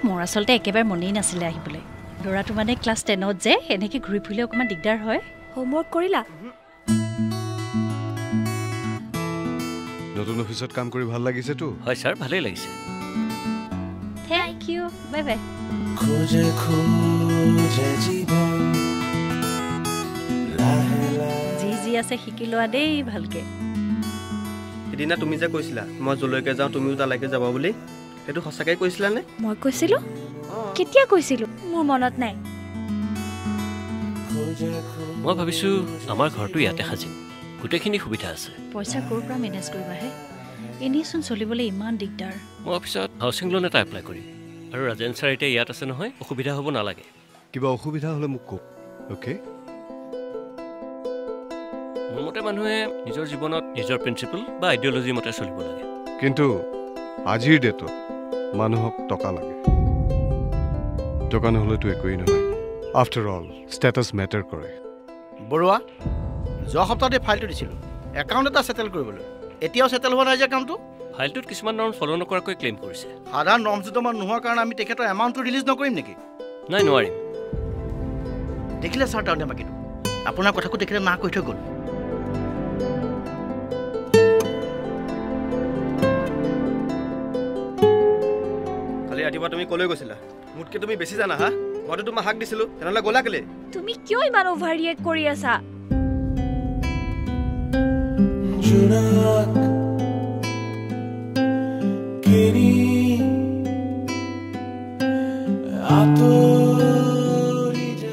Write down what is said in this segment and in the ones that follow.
মোৰ আচলতে একেবাৰে মনেই নাছিলে আহিবলৈ ল'ৰাটো মানে ক্লাছ 10ত যে এনেকৈ ঘূৰি ফুৰিলে অকণমান দিগদাৰ হয় হোমৱৰ্ক কৰিলা নতুন অফিসত কাম কৰি ভাল লাগিছে তো হয় স্যার ভালোই লাগিছে থ্যাংক ইউ বাই বাই খোজে খোজে জীবন যি যি আছে শিকি লোৱা দেই ভালকে এদিনা তুমি যে কৈছিলা মই জলৈকে যাওঁ তুমিও তালৈকে যাবা বুলি সেইটো সঁচাকৈ কৈছিলা নে মই কৈছিলো কেতিয়া কৈছিলো মোৰ মনত নাই মই ভাবিছো আমাৰ ঘৰটো ইয়াতে সাজিম গোটেইখিনি সুবিধা আছে পইচা ক'ৰ পৰা মেনেজ কৰিবাহে এনেইচোন চলিবলৈ ইমান দিগদাৰ মই অফিসত হাউচিং লোন এটা এপ্লাই কৰিম আৰু ৰাজেন ছাৰ এতিয়া ইয়াত আছে নহয় অসুবিধা হ'ব নালাগে কিবা অসুবিধা হলে মোক কওক ওকে মোৰ মতে মানুহে নিজৰ জীৱনত নিজৰ প্ৰিন্সিপল বা আইডিঅলজি মতে চলিব লাগে কিন্তু আজিৰ ডেটত মানুহক টকা লাগে টকা নহলেতো একোৱেই নহয় আফটাৰ অল ষ্টেটাছ মেটাৰ কৰে বৰুৱা যোৱা সপ্তাহতে ফাইলটো দিছিলোঁ একাউণ্ট এটা ছেটেল কৰিবলৈ এতিয়াও ছেটেল হোৱা নাই যে কামটো ফাইলটোত কিছুমান নৰ্ম ফ'ল' নকৰাকৈ ক্লেইম কৰিছে সাধাৰণ নৰ্ম দুটামান নোহোৱাৰ কাৰণে আমি তেখেতৰ এমাউণ্টটো ৰিলিজ নকৰিম নেকি নাই নোৱাৰিম দেখিলে ছাৰ তাৰ বাকীটো আপোনাৰ কথাটো দেখিলে না কৈ থৈ গ'ল কালি ৰাতিপুৱা তুমি কলৈ গৈছিলা মোতকৈ তুমি বেছি জানা হা মইতো তোমাক হাক দিছিলোঁ তেনেহ'লে গ'লা কেলে তুমি কিয় ইমান অভাৰ ৰিয়েক্ট কৰি আছা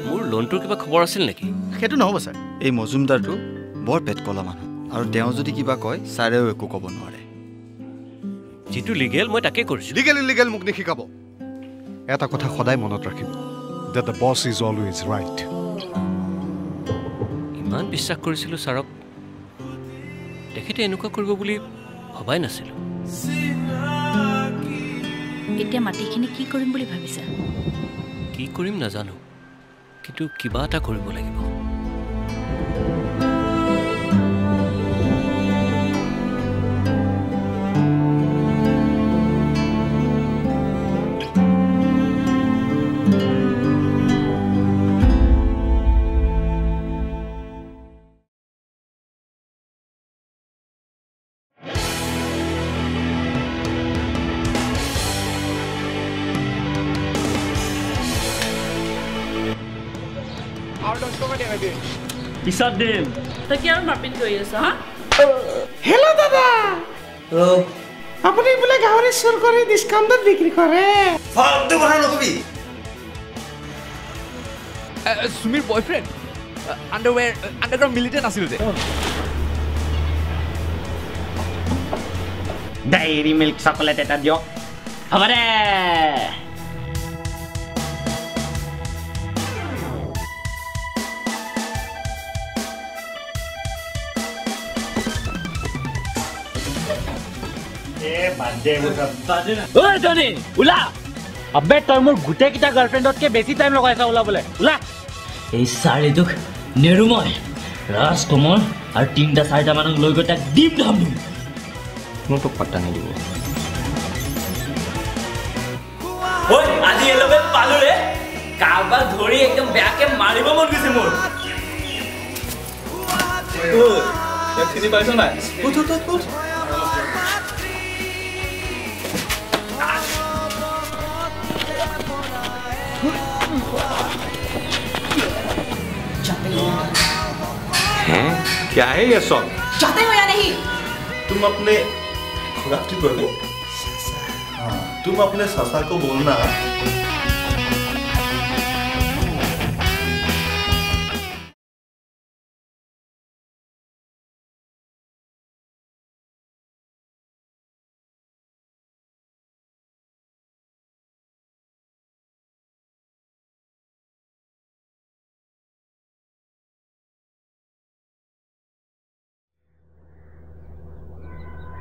মোৰ লোনটোৰ কিবা খবৰ আছিল নেকি সেইটো নহ'ব ছাৰ এই মজুমদাৰটো বৰ পেট কলা মানুহ আৰু তেওঁ যদি কিবা কয় ছাৰেও একো ক'ব নোৱাৰে যিটো লিগেল মই তাকে কৰিছোঁ লিগেল ইলিগেল মোক নিশিকাব এটা কথা সদায় মনত ৰাখিব that the boss is always right ইমান বিশ্বাস কৰিছিলোঁ ছাৰক তেখেতে এনেকুৱা কৰিব বুলি ভবাই নাছিলোঁ এতিয়া মাটিখিনি কি কৰিম বুলি ভাবিছা কি কৰিম নাজানো কিন্তু কিবা এটা কৰিব লাগিব পিছত দিম তই কি আৰু মাপিত কৰি আছ হা হেল্ল' দাদা আপুনি বোলে গাহৰি চুৰ কৰি ডিছকাউণ্টত বিক্ৰী কৰে ফাল্টু কথা নকবি সুমিৰ বয়ফ্ৰেণ্ড আণ্ডাৰগ্ৰাউণ্ড মিলিটেণ্ট আছিল যে ডায়েৰী মিল্ক চকলেট এটা দিয়ক হ'ব দে আবে তই মোৰ গোটেইকেইটা গাৰ্লফ্ৰেণ্ডতকে বেছি টাইম লগাইছা ওলাবলৈ ওলা এই চাৰিটোক নেৰু মই ৰাজকুমাৰ আৰু 3-4টা মানুহ লৈ গৈ তাক দিম ধাম দিম মই তোক পাত্তা নিদিব ঐ আজি এলবে পালো ৰে কাৰবাৰ ধৰি একদম বেয়াকে মাৰিব মন গৈছে মোৰ তই চিনি পাইছ নাই हैं क्या है ये सब जाते हो या नहीं तुम अपने खुराकी बोलो तुम अपने ससा को बोलना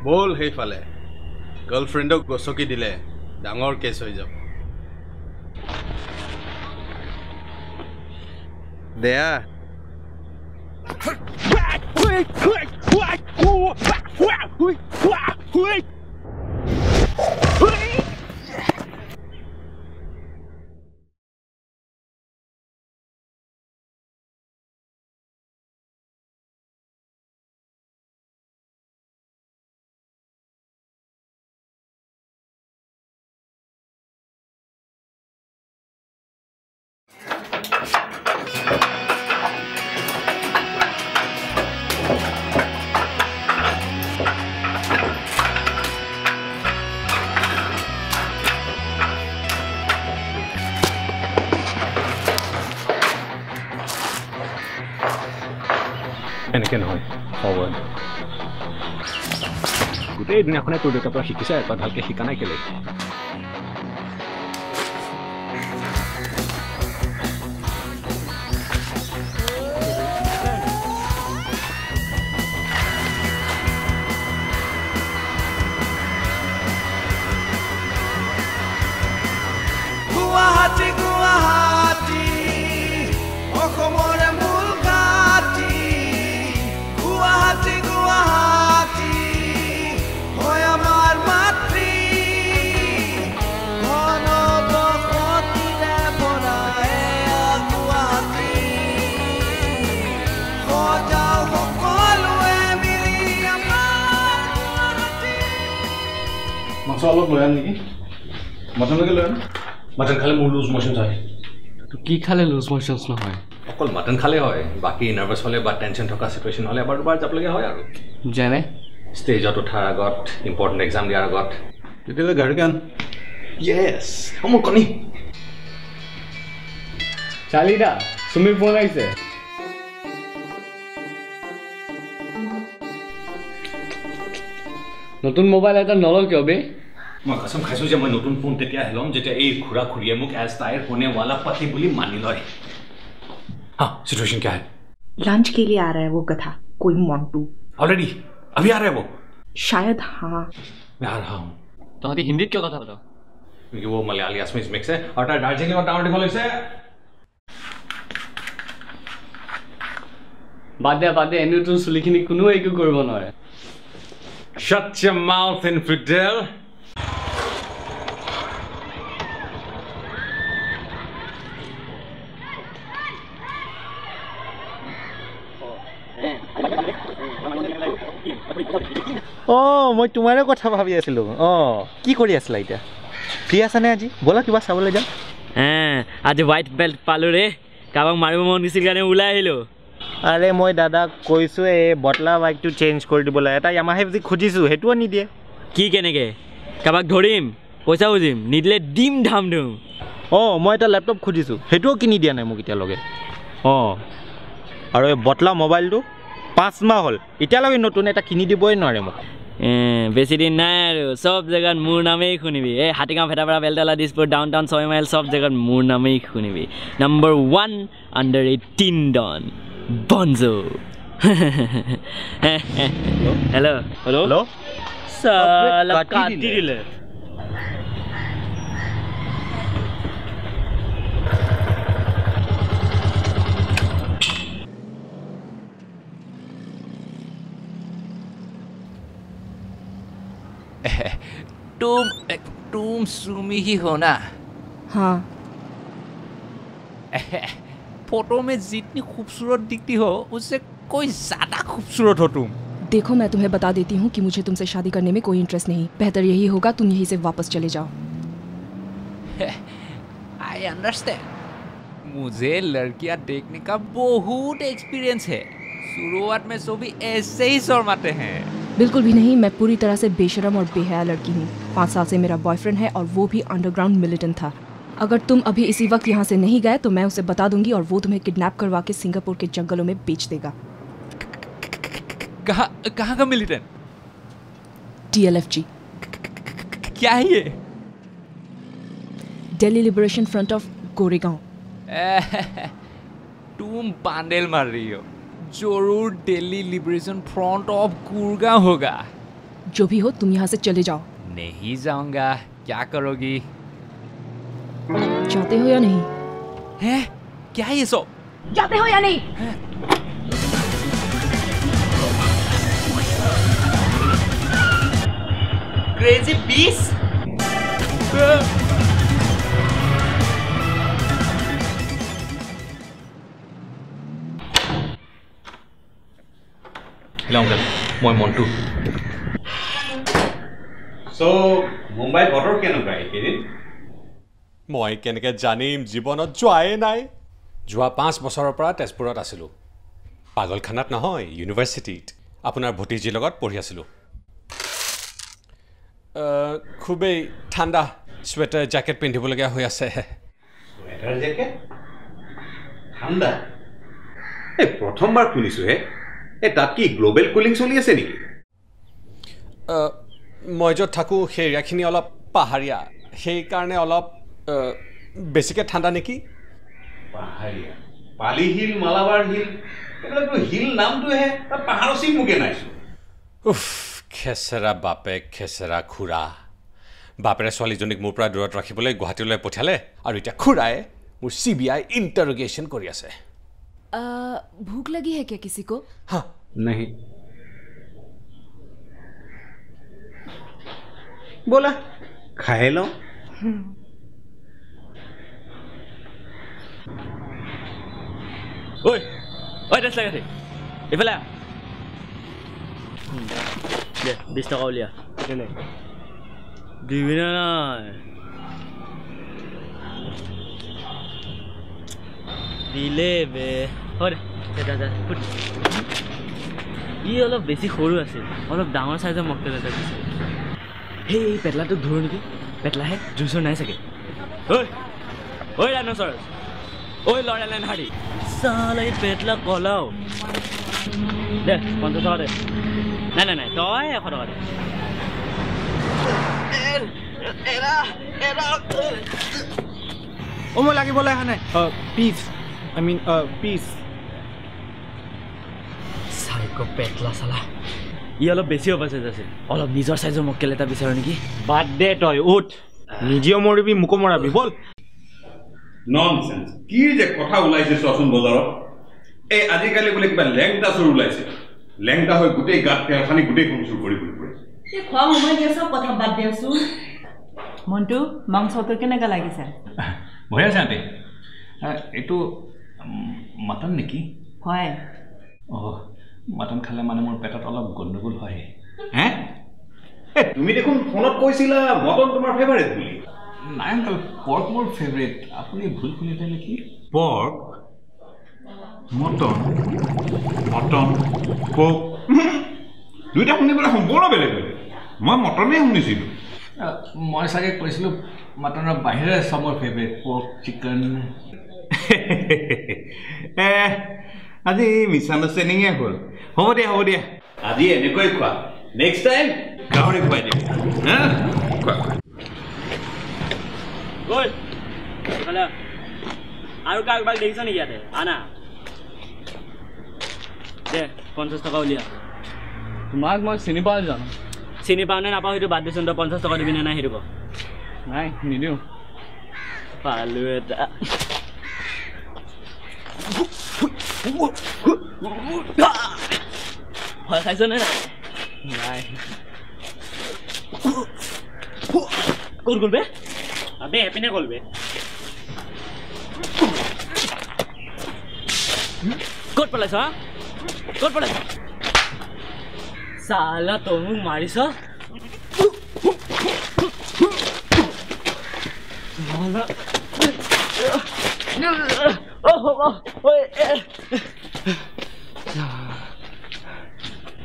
बोल সেইফালে গার্লফ্রেন্ডক গছকি দিলে ডাঙৰ কেছ হৈ যাব দেয়া এনেকৈ নহয় ফৰৱাৰ্ড গোটেই দিনাখনে তোৰ দেউতাৰ পৰা শিকিছে তই ভালকৈ শিকা নাই কেলৈ অলপ লৈ আন নেকি মটনলৈকে লৈ আন মটন খালে মোৰ লুজ মোশ্যনছ হয় তো কি খালে লুজ মোশ্যনছ নহয় অকল মটন খালে হয় বাকী নাৰ্ভাছ হ'লে বা টেনশ্যন থকা চিটুৱেশ্যন হ'লে এবাৰ দুবাৰ যাবলগীয়া হয় আৰু যেনে ষ্টেজত উঠাৰ আগত ইম্পৰ্টেণ্ট এক্সাম দিয়াৰ আগত তেতিয়াহ'লে গাড়ীকে আন য়েছ মোৰ কণী চালিদা সুমিৰ ফোন আহিছে নতুন মোবাইল এটা নলওঁ কিয় বে মই কসম খাইছোঁ যে মই নতুন ফোন তেতিয়া হেলম যেতিয়া এই খুৰা খুৰীয়ে মোক এজ তাইৰ होने वाला पति বুলি মানি লয় हाँ सिचुएशन क्या है लंच के लिए आ रहा है वो कथा कोई मोंटू ऑलरेडी अभी आ रहा है वो शायद हाँ मैं आ रहा हूँ तो आदि हिंदी क्यों कथा बताओ क्योंकि वो मलयाली असमीज मिक्स है और दार्जिलिंग और टाउन डिफॉल्ट है बाद दे एनु तो सुलिखिनी कोनो एकु কৰিব নোৱাৰে Shut your mouth, infidel. মই তোমাৰে কথা ভাবি আছিলোঁ কি কৰি আছিলা এতিয়া ফ্ৰী আছানে আজি ব'লা কিবা চাবলৈ যাম আজি হোৱাইট বেল্ট পালোঁ ৰে কাৰোবাক মাৰিব মন গৈছিল কাৰণে ওলাই আহিলোঁ আৰে মই দাদাক কৈছোঁ এই বটলা বাইকটো চেঞ্জ কৰি দিবলৈ এটা য়ামাহা যি খুজিছোঁ সেইটোও নিদিয়ে কি কেনেকৈ কাৰোবাক ধৰিম পইচা খুজিম নিদিলে দিম ধাম দিওঁ মই এটা লেপটপ খুজিছোঁ সেইটোও কিনি দিয়া নাই মোক এতিয়ালৈকে আৰু এই বটলা মোবাইলটো 5 মাহ হ'ল এতিয়ালৈকে নতুন এটা কিনি দিবই নোৱাৰে মোক বেছি দিন নাই আৰু চব জেগাত মোৰ নামেই শুনিবি এই Hatigaon Betapara Beltola Dispur down town 6 mile চব জেগাত মোৰ নামেই শুনিবি number 1 under 18 don Bonzo. Hello. Hello. Sala kati dile. तुम सुमी ही हो ना हाँ फोटो में जितनी खूबसूरत दिखती हो उससे कोई ज्यादा खूबसूरत हो तुम देखो मैं तुम्हें बता देती हूँ कि मुझे तुमसे शादी करने में कोई इंटरेस्ट नहीं बेहतर यही होगा तुम यहीं से वापस चले जाओ आई अंडरस्टैंड मुझे लड़कियां देखने का बहुत एक्सपीरियंस है शुरुआत में सभी ऐसे ही शर्माते हैं बिल्कुल भी नहीं मैं पूरी तरह से बेशरम और बेहया लड़की हूँ 5 साल से मेरा बॉयफ्रेंड है और वो भी अंडरग्राउंड मिलिटेंट था अगर तुम अभी इसी वक्त यहाँ से नहीं गए तो मैं उसे बता दूंगी और वो तुम्हें किडनैप करवा के सिंगापुर के जंगलों में बेच देगा कहाँ का मिलिटेंट DLFG क्या है ये Delhi liberation front of Goregaon तुम बांडेल मार रही हो जरूर Delhi liberation front of Gurgaon होगा जो भी हो तुम यहाँ से चले जाओ नहीं जाऊंगा क्या करोगी जाते हो या नहीं है क्या ये सब जाते हो या नहीं क्रेजी बीस हेलो अंकल मैं मन्टू सो मुंबई बटर केनेকুৱা এইকেইদিন মই কেনেকৈ জানিম জীৱনত যোৱাই নাই যোৱা 5 বছৰৰ পৰা তেজপুৰত আছিলোঁ পাগলখানাত নহয় ইউনিভাৰ্চিটিত আপোনাৰ ভতিজীৰ লগত পঢ়ি আছিলোঁ খুবেই ঠাণ্ডা স্ৱেটাৰ জেকেট পিন্ধিবলগীয়া হৈ আছে স্ৱেটাৰ জেকেট ঠাণ্ডা এই প্ৰথমবাৰ শুনিছোঁ হে এই তাত কি গ্লোবেল কুলিং চলি আছে নেকি মই য'ত থাকোঁ সেই এৰিয়াখিনি অলপ পাহাৰীয়া সেইকাৰণে অলপ বেছিকৈ ঠাণ্ডা নেকি পাহাৰীয়া পালি হিল মালাবাৰ হিল এইবিলাকতো হিল নামটোহে তাত পাহাৰৰ চিন মোকে নাইছোঁ উফ খেচেৰা বাপেক খেচেৰা খুৰা বাপেৰে ছোৱালীজনীক মোৰ পৰা দূৰত ৰাখিবলৈ গুৱাহাটীলৈ পঠিয়ালে আৰু এতিয়া খুৰাই মোৰ CBI ইণ্টাৰোগেশ্যন কৰি আছে भूख लगी है क्या किसी को हाँ नहीं बोला खाए लो ओए ओए दस लगा थे इफला ले 20 টাকা লিয়া কেনে দিবি না দিলে বে হরে দাদা ফুট ই অলপ বেছি সৰু আছিল অলপ ডাঙৰ সাইজৰ মকটেল এটা দিছে হেই পেটলাটো ধৰো নেকি পেটলাহে জুইচৰ নাই চাগে ঐ ঐ ডাইনোসৰ ঐ লৰালেন হাৰি সালাই পেটলা কলাও দে 50 টাকা দে নাই নাই নাই তই 100 টাকা দে এৰা এৰা ও মই লাগিবলৈ আহা নাই peace I mean, peace. Psycho petla sala. ই অলপ বেছি অবস্থা আছে অলপ নিজৰ সাইজৰ মক্কেল এটা বিচাৰ নেকি বাদ দে তই উঠ নিজেও মৰিবি মুকো মৰাবি বল ননসেন্স কি যে কথা ওলাইছে চোন বজাৰত এই আজিকালি বোলে কিবা লেংটা চুৰ ওলাইছে লেংটা হৈ গোটেই গাত তেলখানি গোটেই কোন চুৰ কৰি ফুৰে এই খোৱা সময় দিয়া সব কথা বাদ দিওছো মন্টু মাংসটো কেনেকা লাগিছে ভয় আছে আন্টি এইটো মটন নেকি হয় মটন খালে মানে মোৰ পেটত অলপ গণ্ডগোল হয় হে তুমি দেখোন ফোনত কৈছিলা মটন তোমাৰ ফেভাৰিট বুলি নাই আংকল পৰ্ক মোৰ ফেভাৰিট আপুনি ভুল শুনিলে নেকি পৰ্ক মটন মটন পৰ্ক দুইটা শুনিবলৈ সম্পূৰ্ণ বেলেগ বেলেগ মই মটনেই শুনিছিলোঁ মই চাগে কৈছিলোঁ মটনৰ বাহিৰে চব মোৰ ফেভাৰিট পৰ্ক চিকেন আজি মিছআণ্ডাৰষ্টেণ্ডিঙে হ'ল হ'ব দিয়া আজি এনেকৈ খোৱা নেক্সট টাইম গাহৰি খুৱাই দিম গ'ল আৰু কাৰোবাক দেখিছ নেকি ইয়াতে আনা দে 50 টকা উলিয়া তোমাক মই চিনি পাওঁ জানো চিনি পাওঁ নে নাপাওঁ সেইটো বাদ দিছোন তই 50 টকা দিবি নে নাই সেইটো ক নাই নিদিওঁ পালো এটা ভয় খাইছ নে নাই ক'ত গ'ল বে আবে এপিনে গ'ল বে ক'ত পলাইছ ক'ত পলাইছ সালা তই মোক মাৰিছ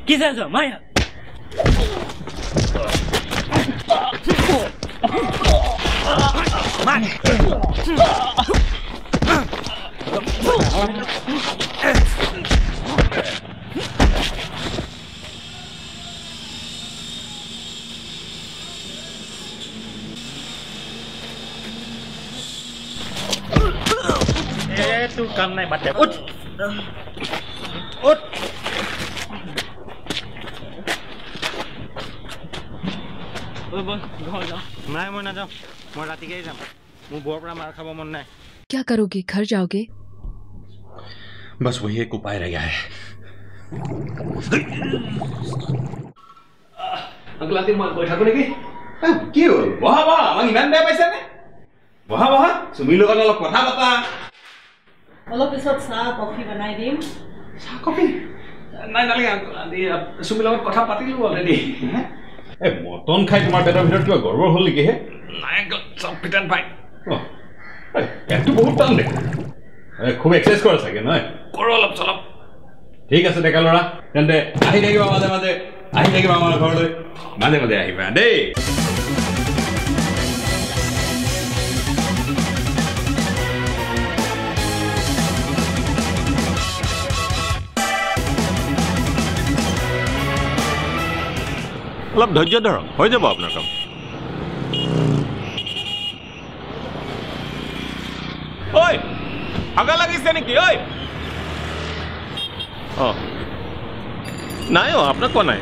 কি চাইছ মায়া তোৰ কাম নাই বাদ দে উঠ উঠ নাই মই নাযাওঁ মই ৰাতিকেই যাম মোৰ বৰ পৰা মাৰ খাব মন নাই क्या करोगे घर जाओगे बस वही एक उपाय रह गया है अगला दिन मैं बैठा को नेकी কি হ'ল বহা বহা আমাক ইমান বেয়া পাইছা নে বহা বহা সুমি লগত অলপ কথা পাতা অলপ পিছত চাহ কফি বনাই দিম চাহ কফি নাই নালাগে আন্টি সুমি লগত কথা পাতিলো অলৰেডি এই মটন খাই তোমাৰ পেটৰ ভিতৰত কিবা গৰ্বৰ হ'ল নেকি হে নাই চব পিটান পাই একটু বহুত টান দে খুব এক্সাৰচাইজ কৰা চাগে নহয় কৰো অলপ চলপ ঠিক আছে ডেকা ল'ৰা তেন্তে আহি থাকিবা মাজে মাজে আহি থাকিবা আমাৰ ঘৰলৈ মাজে মাজে আহিবা দেই অলপ ধৈৰ্য ধৰক, হৈ যাব আপোনাৰ কাম। ঐ হাগা লাগিছে নেকি? ঐ অঁ নাই আপোনাক কোৱা নাই।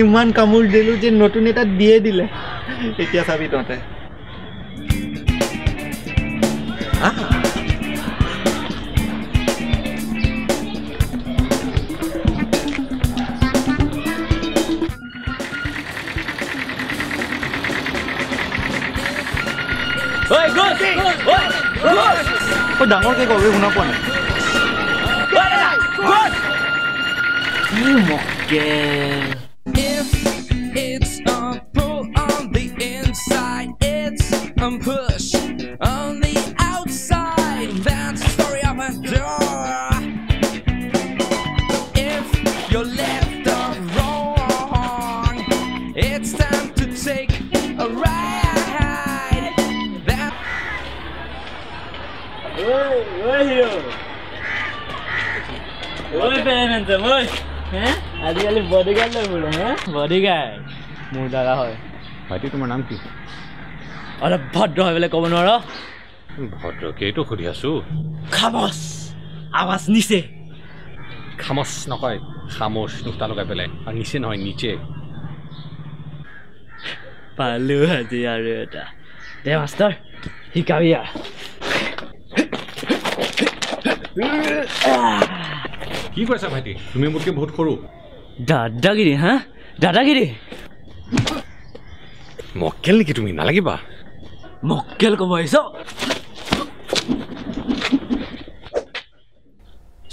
ইমান কামোৰ দিলোঁ যে নতুন এটা দিয়ে দিলে। এতিয়া চাবি তহঁতে। ডাঙৰকে কবি শুনা পোৱা নাই। If it's a pull on the inside, it's a push on the outside. That's the story of a door. If you're left or wrong, it's time to take a ride. That আজিকালি bodyguard লৈ বোলে bodyguard মোৰ দাদা হয়। ভাইটি তোমাৰ নাম কি? অলপ ভদ্ৰ হয় বোলে ক'ব নোৱাৰ। ভদ্ৰকেইটো সুধি আছো। খামচ আৱাজ নিচে। খামচ নকয়, খামোচ নুকটা লগাই পেলাই। আৰু নিচে নহয় নিচে। পালো আজি আৰু এটা। দে মাষ্টাৰ শিকাবি আৰু। কি কৈছা ভাইটি? তুমি মোতকে বহুত সৰু। দাদাগিৰি হা দাদাগিৰি। মক্কেল নেকি তুমি? নালাগিবা। মক্কেল ক'ব আহিছ?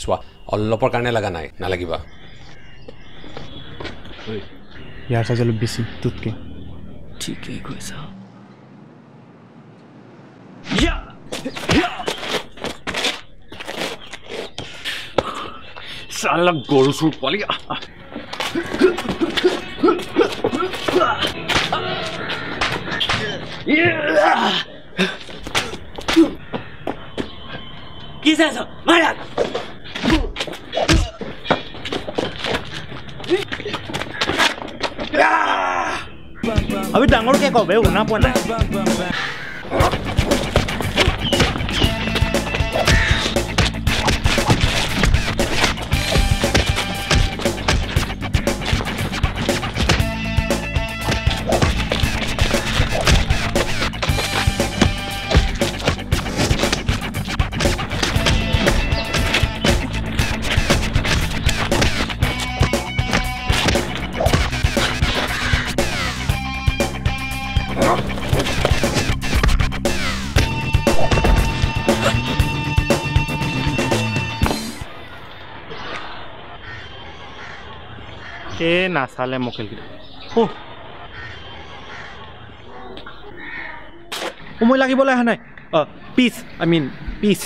চোৱা অলপৰ কাৰণে লগা নাই, নালাগিবা। ইয়াৰ চাইজ অলপ বেছি তোতকে। ঠিকেই কৈছ। চালা গৰু চুৰ পোৱালি। কি চাইছ? মাৰা। আমি ডাঙৰকে কবে শুনা পোৱা নাই। এ নাচালে মক্কেলকেইটা। মই লাগিবলৈ অহা নাই। Peace I mean peace.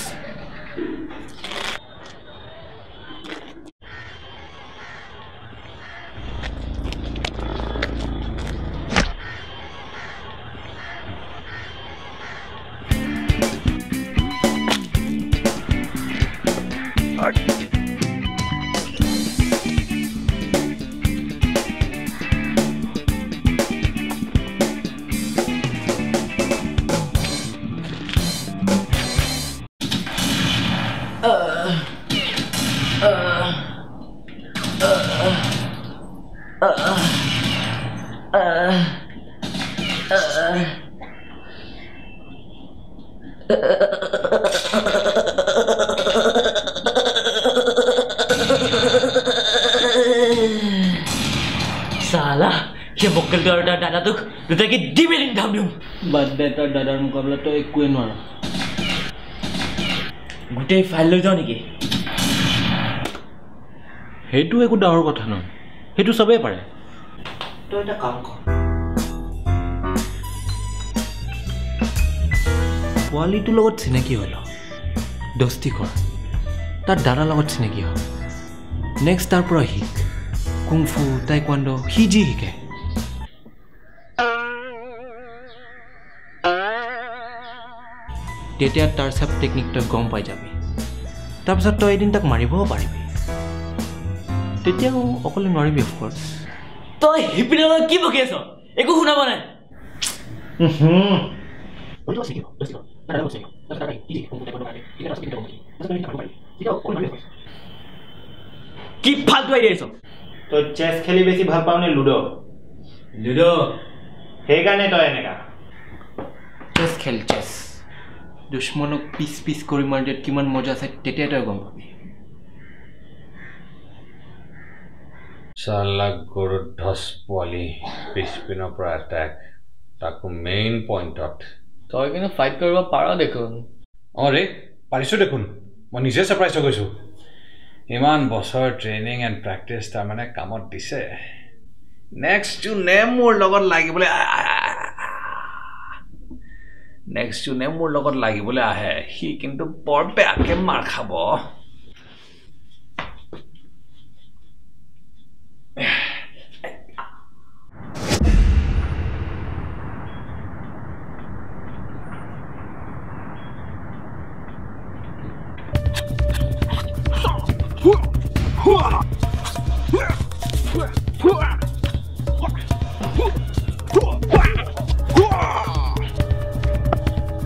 साला ये मक्कल का दादा तो दुटा की डिबेटिंग धाम दूं बात देता दादा मुकाबला तो एक कोई नवारा गुटे फाइल लो जाओ निके हेतु एक डावर कथा न हेतु सबे पारे तो এটা কাম কর কোয়ালিটি লগত চিনাকি হলো দস্তি কর তার দাদা লগত চিনাকি হ নেক্সট তার পৰা শিক কুংফু টাইকোয়ান্ডো হিজি শিকে তেতিয়া তাৰ সব টেকনিক তই গম পাই যাবি তাৰপিছত তই এদিন তাক মাৰিবও পাৰিবি তেতিয়া অকলে নোৱাৰিবি অফক'ৰ্ছ তই হিপিনে কি বকি আছ একো শুনা পোৱা নাই কি ফাল্টু আইডিয়া আছ তই চেছ খেলি বেছি ভাল পাওঁ নে লুডো লুডো সেইকাৰণে তই এনেকা চেছ খেল চেছ দুশ্মনক পিচ পিচ কৰি মাৰি দিয়াত কিমান মজা আছে তেতিয়া তই গম পাবি চালা গৰু ধস পোৱালি পিছপিনৰ পৰা এটেক তাকো মেইন পইণ্টত তই কিন্তু ফাইট কৰিব পাৰ দেখোন অঁ ৰে পাৰিছোঁ দেখোন মই নিজে ছাৰপ্ৰাইজ হৈ গৈছোঁ ইমান বছৰ ট্ৰেইনিং এণ্ড প্ৰেক্টিছ তাৰমানে কামত দিছে নেক্সট জুনে মোৰ লগত লাগিবলৈ আহে সি কিন্তু বৰ বেয়াকৈ মাৰ খাব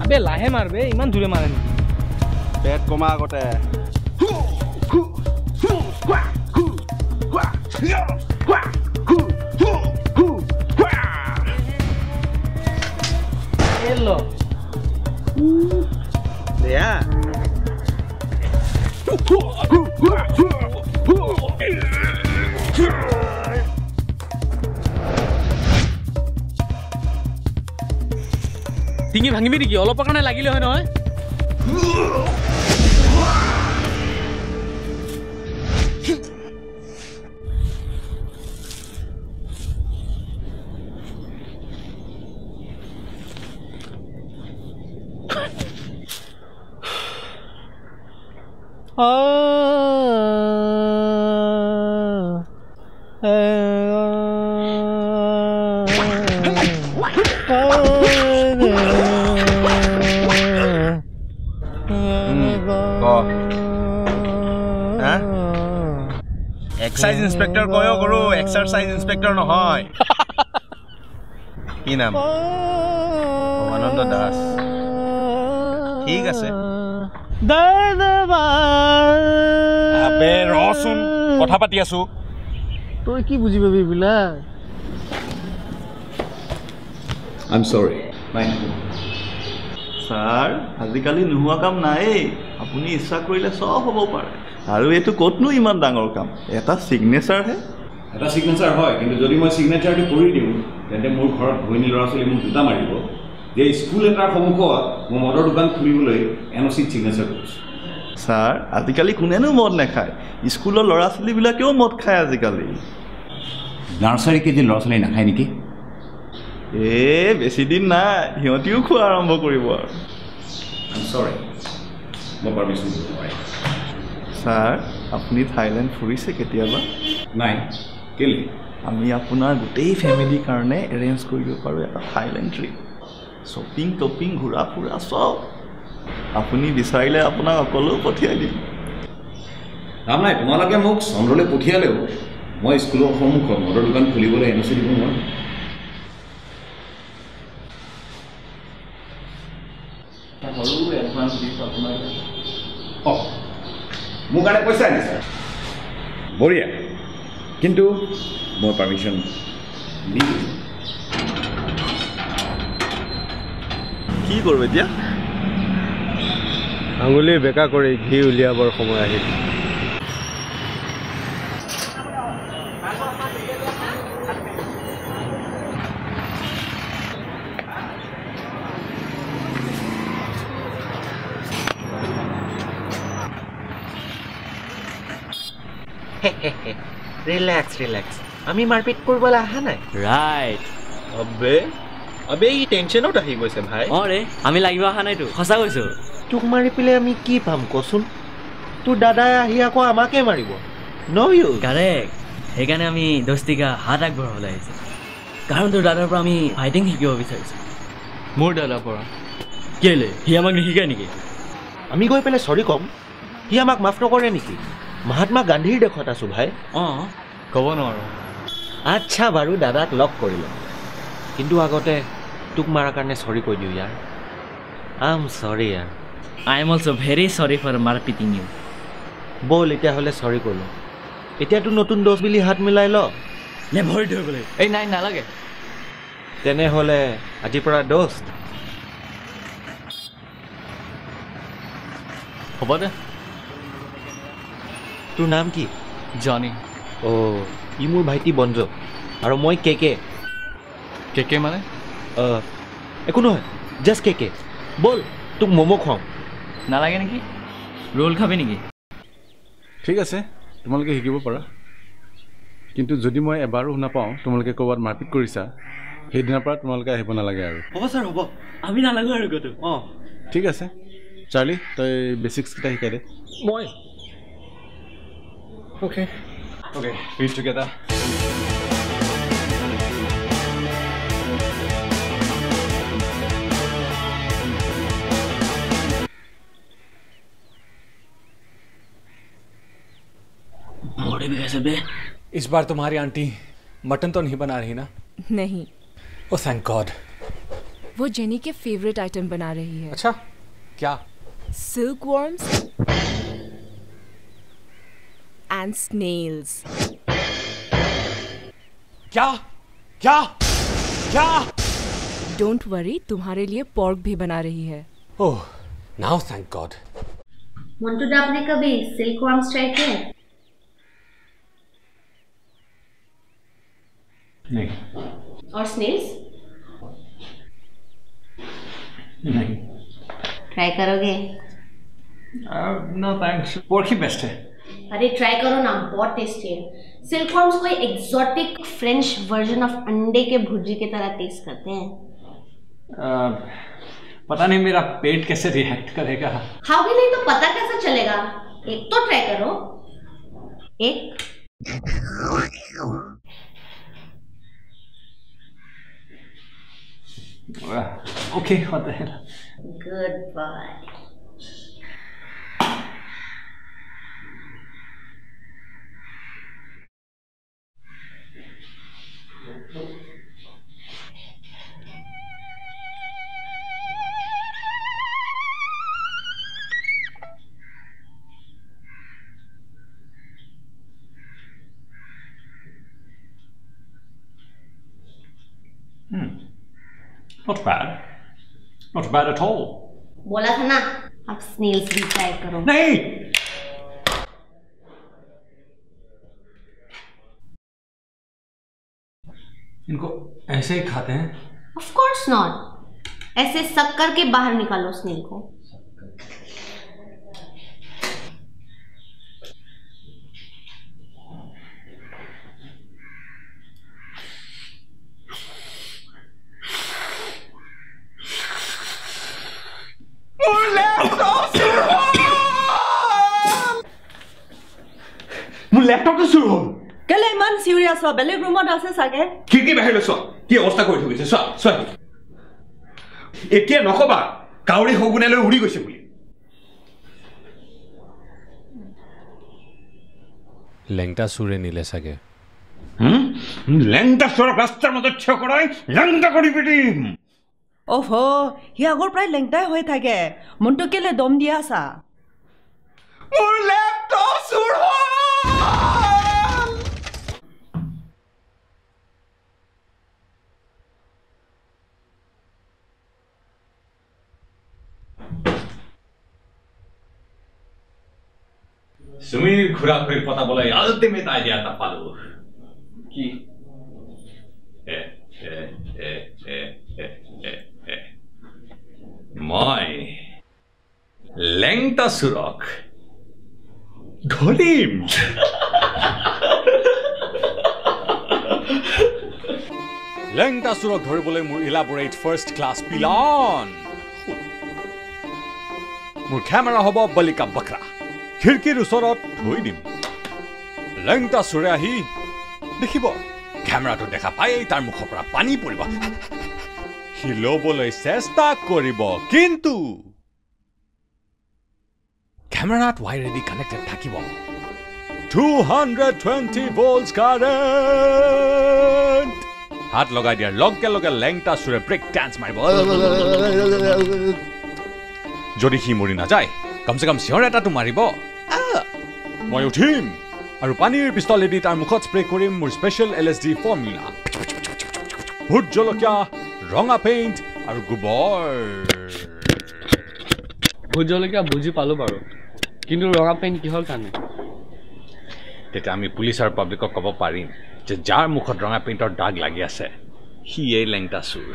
আবে লাহে মাৰবে ইমান দূৰে মাৰে নেকি পেট কমা আগতে দেয়া ডিঙি ভাঙিবি নেকি অলপৰ কাৰণে লাগিলে হয় নহয় এক্সাইজ ইন্সপেক্টৰ কয়ো কৰো এক্সাৰসাইজ ইন্সপেক্টৰ নহয় কি নাম আনন্দ দাস ঠিক আছে আবে ৰচোন কথা পাতি আছো তই কি বুজি পাবি এইবিলাক I'm sorry. স্যাৰ আজিকালি নোহোৱা কাম নাই আপুনি ইচ্ছা কৰিলে সব হ'ব পাৰে আৰু এইটো ক'তনো ইমান ডাঙৰ কাম এটা সিগনেচাৰহে এটা সিগনেচাৰ হয় কিন্তু যদি মই সিগনেচাৰটো কৰি দিওঁ তেন্তে মোৰ ঘৰত ঘৈণী ল'ৰা ছোৱালী মোক জোতা মাৰিব যে স্কুল এটাৰ সন্মুখত মই মদৰ দোকান খুলিবলৈ এনঅ'চিত সিগনেচাৰ কৰিছোঁ স্যাৰ আজিকালি কোনেনো মদ নাখায় স্কুলৰ ল'ৰা ছোৱালীবিলাকেও মদ খায় আজিকালি নাৰ্চাৰী কেজি ল'ৰা ছোৱালী নাখায় নেকি বেছি দিন নাই সিহঁতিও খোৱা আৰম্ভ কৰিব আৰু ছাৰ আপুনি থাইলেণ্ড ফুৰিছে কেতিয়াবা নাই কেলে আমি আপোনাৰ গোটেই ফেমিলিৰ কাৰণে এৰেঞ্জ কৰিব পাৰোঁ এটা থাইলেণ্ড ট্ৰিপ শ্বপিং টপিং ঘূৰা ফুৰা চব আপুনি বিচাৰিলে আপোনাক অকলেও পঠিয়াই দিম কাম নাই তোমালোকে মোক চন্দ্ৰলৈ পঠিয়ালেও মই স্কুলৰ সন্মুখত মদৰ দোকান খুলিবলৈ এনঅ'চি দিব নোৱাৰোঁ মোৰ কাৰণে পইচা আনিছে বঢ়িয়া কিন্তু মই পাৰ্মিশ্যন নিদিওঁ কি কৰিব এতিয়া আঙুলি বেকা কৰি ঘি উলিয়াবৰ সময় আহিল রিল্যাক্স আমি মারপিট করবলে আহা নাই রাইট আবে ই টেনশনত আহি গৈছে ভাই অরে আমি লাগিব আহা নাইতো সঁচা কৈছো তোক মাৰি পিলে আমি কি পাম কচোন তোৰ দাদাই আহি আকৌ আমাকে মাৰিব নো ইউ কাৰেক্ট সেইকাৰণে আমি দস্তিকা হাত আগবঢ়াবলৈ আহিছে কাৰণ তোৰ দাদাৰ পৰা আমি ফাইটিং শিকিব বিচাৰিছো মোৰ দাদাৰ পৰা কেলে সি আমাক নিশিকায় নেকি আমি গৈ পেলাই চৰি কম সি আমাক মাফ নকৰে নেকি মহাত্মা গান্ধীৰ দেশত আছো ভাই ক'ব নোৱাৰো আচ্ছা বাৰু দাদাক লগ কৰিলে কিন্তু আগতে তোক মাৰাৰ কাৰণে চৰি কৈ দিওঁ ইয়াৰ আই এম চৰি ইয়াৰ I am also' very sorry for মাৰপিটিং ইউ ব'ল এতিয়াহ'লে চৰি ক'লো এতিয়াতো নতুন দোষ বুলি হাত মিলাই ল নে ভৰি ধৰিবলৈ এই নাই নালাগে তেনেহ'লে আজিৰ পৰা দোস্ত হ'ব দে তোৰ নাম কি জনি অ' ই মোৰ ভাইটি বঞ্জ আৰু মই কে মানে একো নহয় জাষ্ট কে ব'ল তোক ম'ম' খুৱাওঁ নালাগে নেকি ৰোল খাবি নেকি ঠিক আছে তোমালোকে শিকিব পাৰা কিন্তু যদি মই এবাৰো শুনা পাওঁ তোমালোকে ক'ৰবাত মাৰপিট কৰিছা সেইদিনাৰ পৰা তোমালোকে আহিব নালাগে আৰু হ'ব ছাৰ হ'ব আমি নালাগো আৰু গ'তো ঠিক আছে চাৰ্লি তই বেচিক্সকেইটা শিকাই দে মই Okay, read together. मोड़े भी कैसे बे? इस बार तुम्हारी आंटी मटन तो नहीं बना रही ना? नहीं। Oh thank God. वो जेनी के फेवरेट आइटम बना रही है। अच्छा, क्या? Silk worms and snails. क्या? Don't worry, तुम्हारे लिए pork भी बना रही है. Oh, now thank God. Montu दा आपने कभी सिल्क वर्म्स ट्राई किया? नहीं. और स्नेल्स? नहीं. ट्राई करोगे? No thanks. pork ही बेस्ट है. अरे ट्राई करो ना, बहुत टेस्टी है. सिल्क वर्म्स कोई एक्सोटिक फ्रेंच वर्जन ऑफ अंडे के भुर्जी की तरह टेस्ट करते हैं. पता नहीं मेरा पेट कैसे रिएक्ट करेगा. खाओगे नहीं तो पता कैसे चलेगा. एक तो ट्राई करो. एक Okay, what the hell? Good boy. Not bad. Not bad at all. बोला था ना, आप स्नेल्स भी ट्राई करो. नहीं. इनको ऐसे ही खाते हैं? Of course not. ऐसे सक करके बाहर निकालो स्नेल को. মোৰ ল্যাপটপটো চুৰ হ'ল. কেলে ইমান সিৰিয়াছ হয়? বেলেগ ৰুমত আছে চাগে. খিৰিকী বাহিৰলৈ চোৱা, কি অৱস্থা কৰি থৈ গৈছে. চোৱা এতিয়া নকবা কাউৰী সগুনালৈ উৰি গৈছে বুলি. লেংটা চুৰে নিলে চাগে. লেংটা চোৰক ৰাস্তাৰ মাজত থিয় কৰাই লেংটা কৰি পিটিম. অহ, সি আগৰ প্ৰায় লেংটাই হৈ থাকে. মনটো কেলে দম দিয়া আছা? মোৰ লেপটপ চুৰ হ'ল. সুমিৰ ঘূৰা-ঘূৰি পতাবলৈ আল্টিমেট আইডিয়া এটা পালো. কি? মই লেংটা চুৰক ধৰিম. লেংটা চুৰক ধৰিবলৈ মোৰ ইলাবৰেট ফাৰ্ষ্ট ক্লাছ প্লান. মোৰ কেমেৰা হ'ব বলিকা বকৰা. খিৰিকীৰ ওচৰত থৈ দিম. লেংটা চুৰে আহি দেখিব কেমেৰাটো দেখা পায়েই তাৰ মুখৰ পৰা পানী পৰিব. সি ল'বলৈ চেষ্টা কৰিব, কিন্তু কেমেৰাত ৱাইৰেদি কানেক্টেড থাকিব. 220 volts current. হাত লগাই দিয়াৰ লগে লগে লেংটা চুৰে ব্ৰেক ডান্স মাৰিব। যদি সি মৰি নাযায় কমচে কম চিঞৰ এটাটো মাৰিব। মই উঠিম আৰু পানীৰ পিষ্টলেদি তাৰ মুখত স্প্ৰে কৰিম মোৰ স্পেচিয়েল LSD ফৰ্মুলা। ভোট জলকীয়া, ৰঙা পেইণ্ট আৰু গোবৰ। ভোট জলকীয়া বুজি পালো বাৰু, কিন্তু ৰঙা পেইণ্ট কিহৰ কাৰণে? তেতিয়া আমি পুলিচ আৰু পাব্লিকক ক'ব পাৰিম যে যাৰ মুখত ৰঙা পেইণ্টৰ দাগ লাগি আছে সি এই লেংটা চুৰ।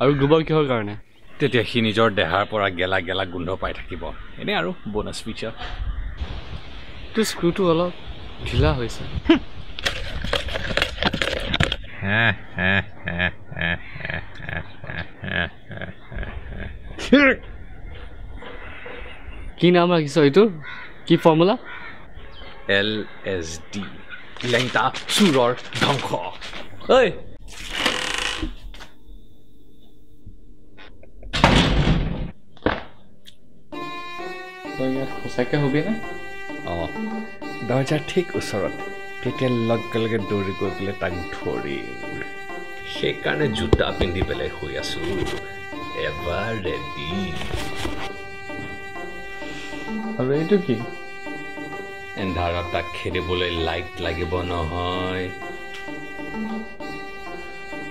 আৰু গোবৰ কিহৰ কাৰণে? তেতিয়া সি নিজৰ দেহাৰ পৰা গেলা গেলা গোন্ধ পাই থাকিব। এনেই আৰু বোনাছ ফিচাৰ। তোৰ স্ক্ৰুটো অলপ ঢিলা হৈছে। কি নাম ৰাখিছ এইটোৰ? কি ফৰ্মুলা? LSD লেংটা চুৰৰ ধ্বংস। ঐ তই ইয়াত সঁচাকৈ হবি নে? অঁ, দৰ্জাৰ ঠিক ওচৰত। তেতিয়া লগে লগে দৌৰি গৈ পেলাই তাক ধৰিম। সেইকাৰণে জোতা পিন্ধি পেলাই শুই আছো। এবাৰ ৰেডি। আৰু এইটো কি? এন্ধাৰত তাক খেদিবলৈ লাইট লাগিব নহয়।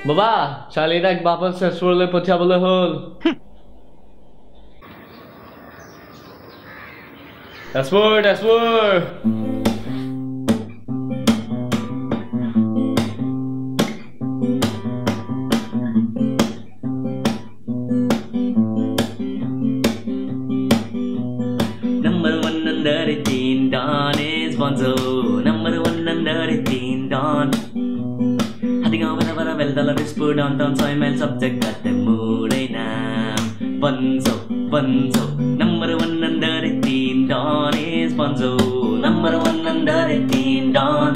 বাবা চালিটাক বাপত চেচুৰলৈ পঠিয়াবলৈ হ'ল। Tezpur Tezpur Number 1 under 18 Don is Bonzo. Number 1 under 18 Don. Hatigaon bara well dollar is put downtown soy mail subject at the mood now. Bonzo Bonzo. Number 1 under 18 Don is Bonzo. Number 1 under 18 Don.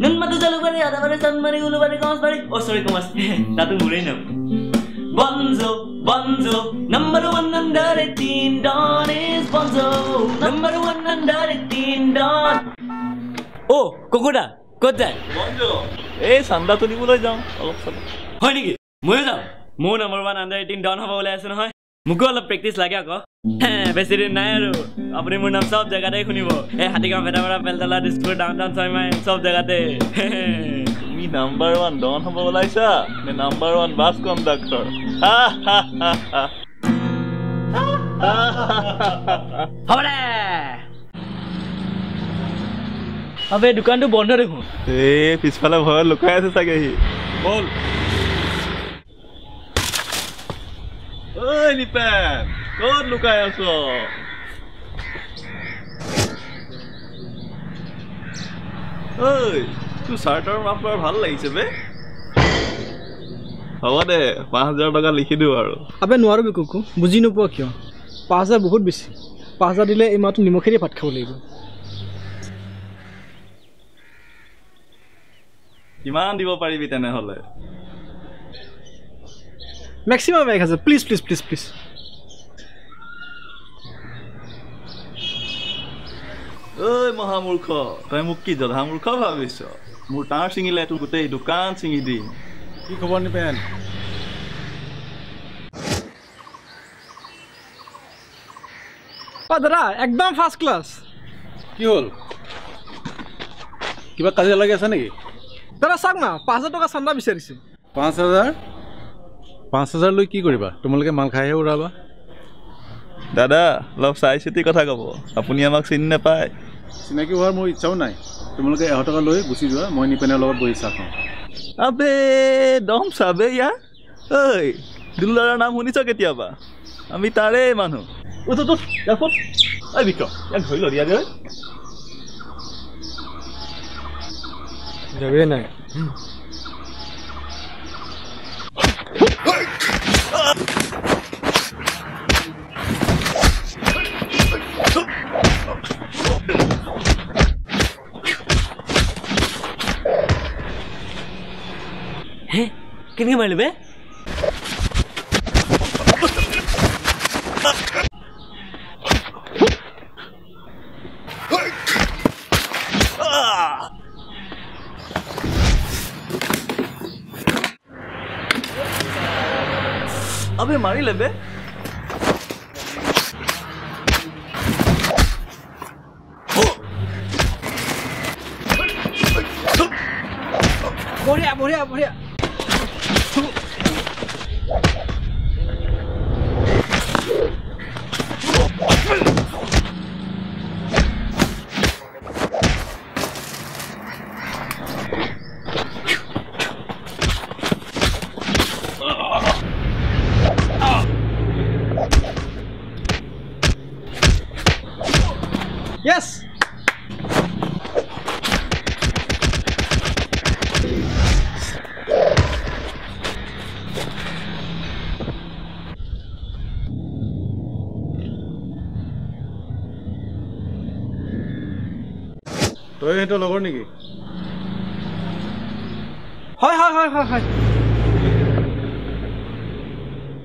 Nun matu jalu bari ada bari san mari ulu bari kamas bari. Oh sorry kamas. Tatu mulai na. Bonzo Bonzo. Number 1 under 18 Don is Bonzo. Number 1 under 18 Don. Oh, Kokoda. ক'ত যায়? এই চান্দা তুলিবলৈ যাওঁ অলপ চলপ। হয় নেকি? ময়ো যাওঁ। মোৰ নম্বৰ 1 আণ্ডাৰ 18 ডন হ'ব ওলাই আছে নহয়। মোকো অলপ প্ৰেক্টিচ লাগে আকৌ। বেছি দিন নাই আৰু। আপুনি মোৰ নাম চব জেগাতে শুনিব। এই হাতীগাঁও ভেটাপাৰা বেলতলা দিছপুৰ ডাউনটাউন ছয়মাইল চব জেগাতে। তুমি নাম্বাৰ 1 ডন হ'ব ওলাইছা নে নাম্বাৰ 1 বাছ কণ্ডাক্টৰ? হ'ব দে। আবে দোকানটো বন্ধ দেখোন। এই পিছফালে ভয়ত লুকাই আছে চাগে সি। বল। ঐ নিপেন ক'ত লুকাই আছ? ঐ তোৰ চাৰ্টৰ মাফলাৰ ভাল লাগিছে বে। হ'ব দে 5000 টকা লিখি দিওঁ আৰু। আবে নোৱাৰো কুকু, বুজি নোপোৱা কিয়? 5000 বহুত বেছি। 5000 দিলে এই মাহটো নিমখেৰে ভাত খাব লাগিব। কিমান দিব পাৰিবি তেনেহ'লে? Maximum 1000 please please please please. ঐ মহামূৰ্খ, তই মোক কি জধা মূৰ্খ ভাবিছ? মোৰ তাঁৰ ছিঙিলে তোৰ গোটেই দোকান ছিঙি দিম। কি খবৰ নিপেন? দাদা একদম ফাৰ্ষ্ট ক্লাছ। কি হ'ল? কিবা কাজিয়া লাগি আছে নেকি? দাদা চাওক না 5000 টকা চান্দা বিচাৰিছে। 5000? 5000 লৈ কি কৰিবা? তোমালোকে মাল খাইহে উৰাবা। দাদা অলপ চাই চিতি কথা ক'ব, আপুনি আমাক চিনি নাপায়। চিনাকি হোৱাৰ মোৰ ইচ্ছাও নাই। তোমালোকে 100 টকা লৈ গুচি যোৱা, মই নিপেনৰ লগত বহি চাহ খাওঁ। আবে দম চাবে ইয়াৰ। ঐ দুলাৰৰ নাম শুনিছ কেতিয়াবা? আমি তাৰে মানুহ। ঐ বিক্ৰম ইয়াক ধৰি ল দিয়া দে। যাবে নাই। হে কেনেকৈ মাৰিলি বে? अबे मारी ले बे बढ़िया बढ़िया बढ़िया Yes! তই হেতৰ লগৰ নেকি? হয় হয় হয় হয় হয়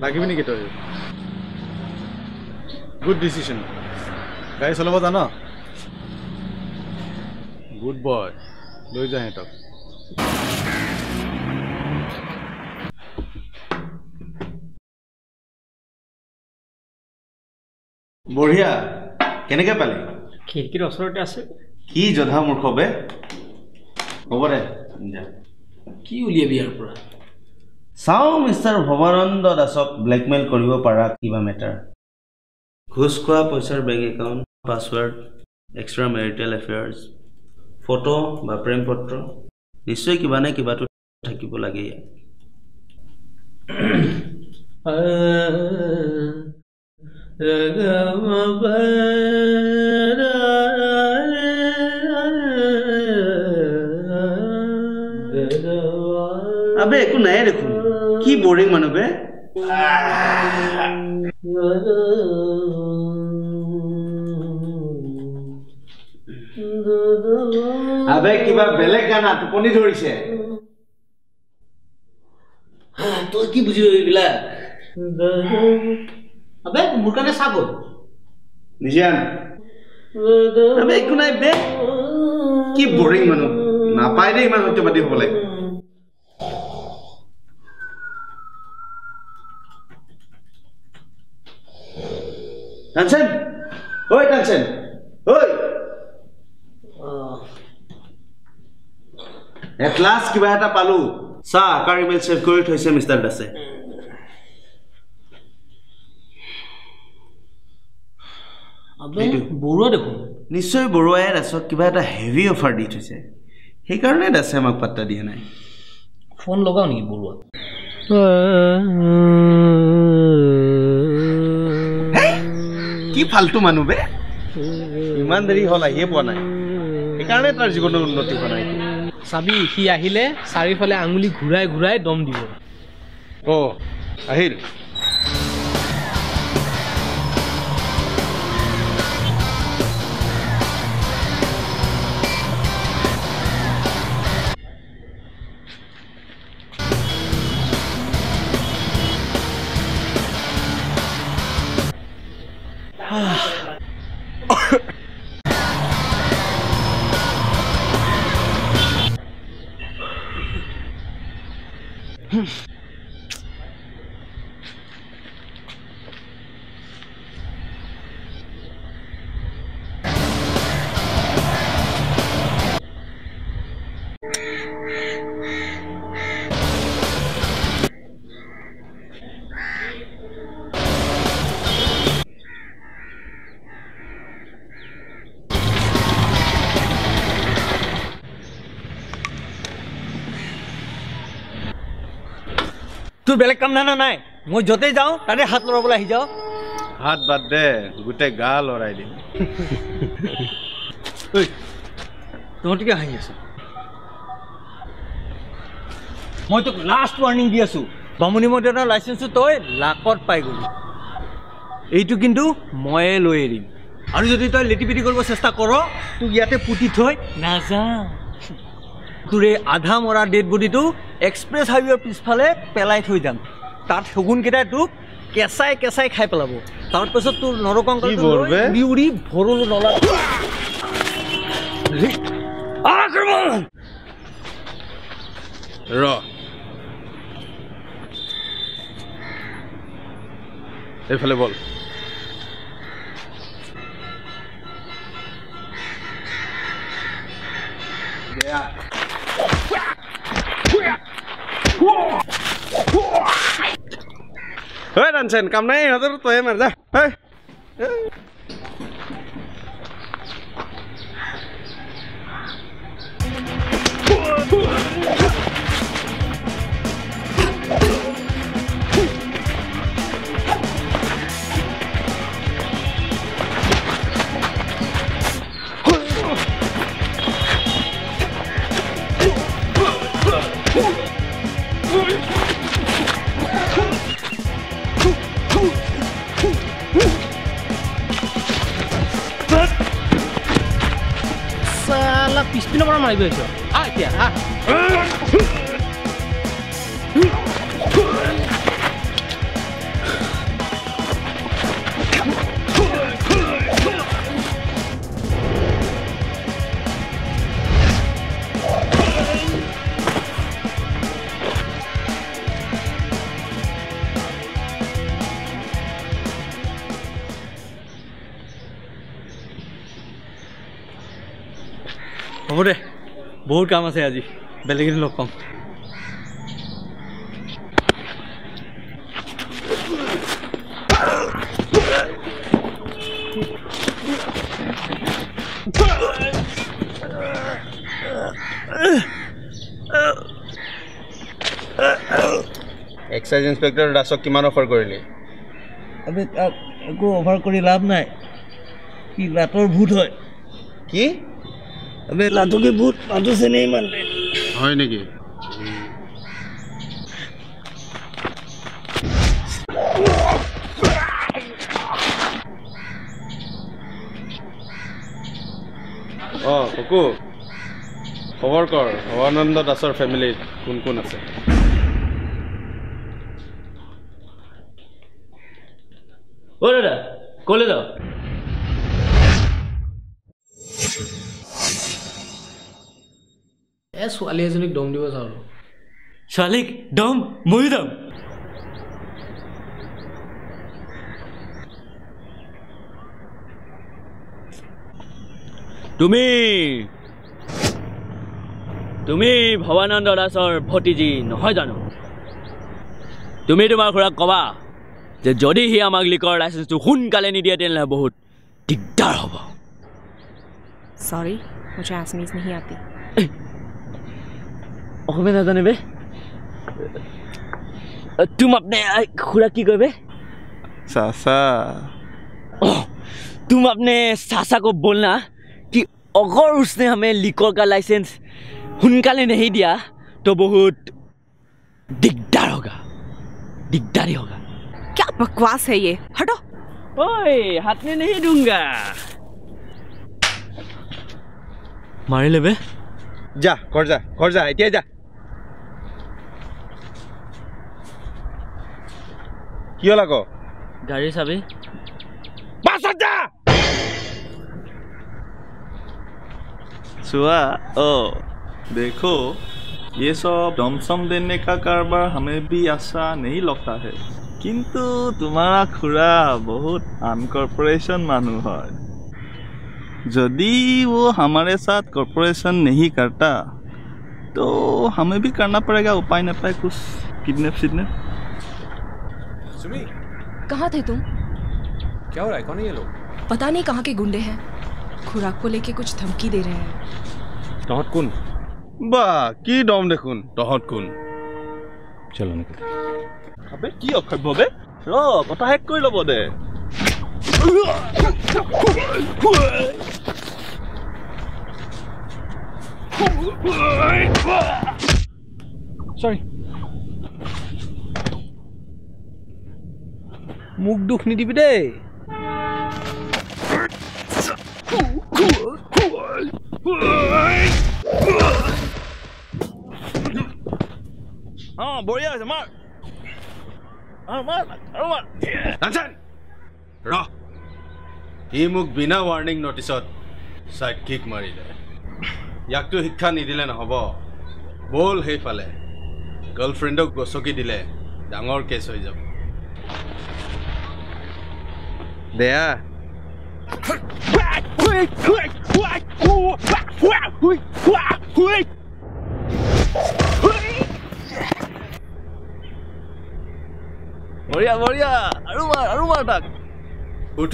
লাগিবি নেকি তই? গুড ডিচিশন গাড়ী চলাব জান? গুড বয় লৈ যা সিহঁতক বঢ়িয়া কেনেকৈ পালি খিৰিকীৰ ওচৰতে আছে কি জধা মূৰ্খ বে হ'ব দে কি উলিয়াবি ইয়াৰ পৰা চাওঁ মিষ্টাৰ ভৱানন্দ দাসক ব্লেকমেইল কৰিব পাৰা কিবা মেটাৰ ঘুষ খোৱা পইচাৰ bank account password extra marital affairs photo বা প্ৰেম পত্ৰ নিশ্চয় কিবা নে কিবাটো থাকিব লাগে ইয়াত আবে একো নাই দেখোন কি বৰিং মানুহ বে আবে কিবা বেলেগ গানা টোপনি ধৰিছে তই কি বুজি এইবিলাক আবে মোৰ কাৰণে চাগল নিজান আবে একো নাই বে কি বৰিং মানুহ নাপায় দে ইমান সত্যবাদী হ'ব লাগে টানচেন ঐ টানচেন ঐ এট লাষ্ট কিবা এটা পালো চা আকাৰ ইমেইল চেভ কৰি থৈছে মিষ্টাৰ দাসে বৰুৱা দেখোন নিশ্চয় বৰুৱাই দাসক কিবা এটা হেভি অফাৰ দি থৈছে সেইকাৰণে দাসে আমাক পাত্তা দিয়া নাই ফোন লগাও নেকি বৰুৱা কি ফালতু মানুহ বে ইমান দেৰি হ'ল আহিয়ে পোৱা নাই সেইকাৰণে তাৰ জীৱনৰ উন্নতি হোৱা নাই চাবি সি আহিলে চাৰিওফালে আঙুলি ঘূৰাই ঘূৰাই দম দিব আহিল তোৰ বেলেগ কাম না নাই মই য'তেই যাওঁ তাতে হাত লৰাবলৈ আহি যাওঁ হাত বাদ দে গোটেই গা লৰাই দিম তহঁতি কিয় হাঁহি আছ মই তোক লাষ্ট ৱাৰ্ণিং দি আছো বামুণী মৈদানৰ লাইচেঞ্চটো তই লাকত পাই গলি এইটো কিন্তু ময়ে লৈ এৰিম আৰু যদি তই লেটিপিটি কৰিব চেষ্টা কৰ তোক ইয়াতে পুতি থৈ নাযাওঁ তোৰ এই আধা মৰা ডেড বডিটো এক্সপ্ৰেছ হাইৱেৰ পিছফালে পেলাই থৈ যাম তাত শগুনকেইটাই তোক কেঁচাই কেঁচাই খাই পেলাব তাৰপিছত তোৰ নৰকংকালটো উৰি উৰি ভৰলো নলা আক্ৰমণ এইফালে বল Ransen, কাম নাই ইহঁতৰ তয়ে মাৰ যা পিছপিনৰ পৰা মাৰিব আহিছ এতিয়া হ'ব দে বহুত কাম আছে আজি বেলেগ এদিন লগ পাম এক্সাইজ ইন্সপেক্টৰ দাসক কিমান অফাৰ কৰিলি আবে একো অফাৰ কৰি লাভ নাই কি লাটৰ ভূত হয় কি अबे लातों के भूत लातों से नहीं मानते হয় নেকি ককু খবৰ কৰ ভৱানন্দ দাসৰ ফেমিলিত কোন কোন আছে ও দাদা কলে যাও ছোৱালী এজনীক দম দিব যাওঁ ছোৱালীক দম ময়ো দম তুমি ভৱানন্দ দাসৰ ভতিজী নহয় জানো তুমি তোমাৰ খুৰাক কবা যে যদি সি আমাক লিকৰ লাইচেন্সটো সোনকালে নিদিয়ে তেনেহ'লে বহুত দিগদাৰ হ'ব सॉरी मुझे आसमीज नहीं आती অসমীয়া নাজানে বে तुम अपने खुरा की कहे सासा तुम अपने सासा को बोलना कि अगर उसने हमें लिकर का लाइसेंस हुनकाले नहीं दिया तो बहुत दिगदार होगा दिगदारी होगा क्या बकवास है ये हटो ओए हाथ में नहीं दूंगा मारे ले बे जा घर जा इतना जा क्यों लगो गाड़ी चाबी बस जा सुआ ओ देखो ये सब दमसम देने का कारोबार हमें भी आशा नहीं लगता है किंतु तुम्हारा खुरा बहुत अनकॉर्पोरेशन मानू है यदि वो हमारे साथ कॉर्पोरेशन नहीं करता तो हमें भी करना पड़ेगा उपाय न पाए कुछ किडनैप सिडनैप सुमी कहाँ थे तुम क्या हो रहा है कौन है ये लोग पता नहीं कहाँ के गुंडे हैं खुराक को लेके कुछ धमकी दे रहे हैं तहत कुन बा की दम देखुन तहत कुन चलो निकल अबे की अखब्य बे रो कथा हेक कर लब दे सॉरी मुख दुख निदिबि दे हाँ बढ़िया है मार ই মোক বিনা ৱাৰ্ণিং নটিছত সাইড কিক মাৰিলে ইয়াকতো শিক্ষা নিদিলে নহব বল সেইফালে গাৰ্লফ্ৰেণ্ডক গছকি দিলে ডাঙৰ কেছ হৈ যাব দেয়া বঢ়িয়া বঢ়িয়া আৰু মাৰ তাক উঠ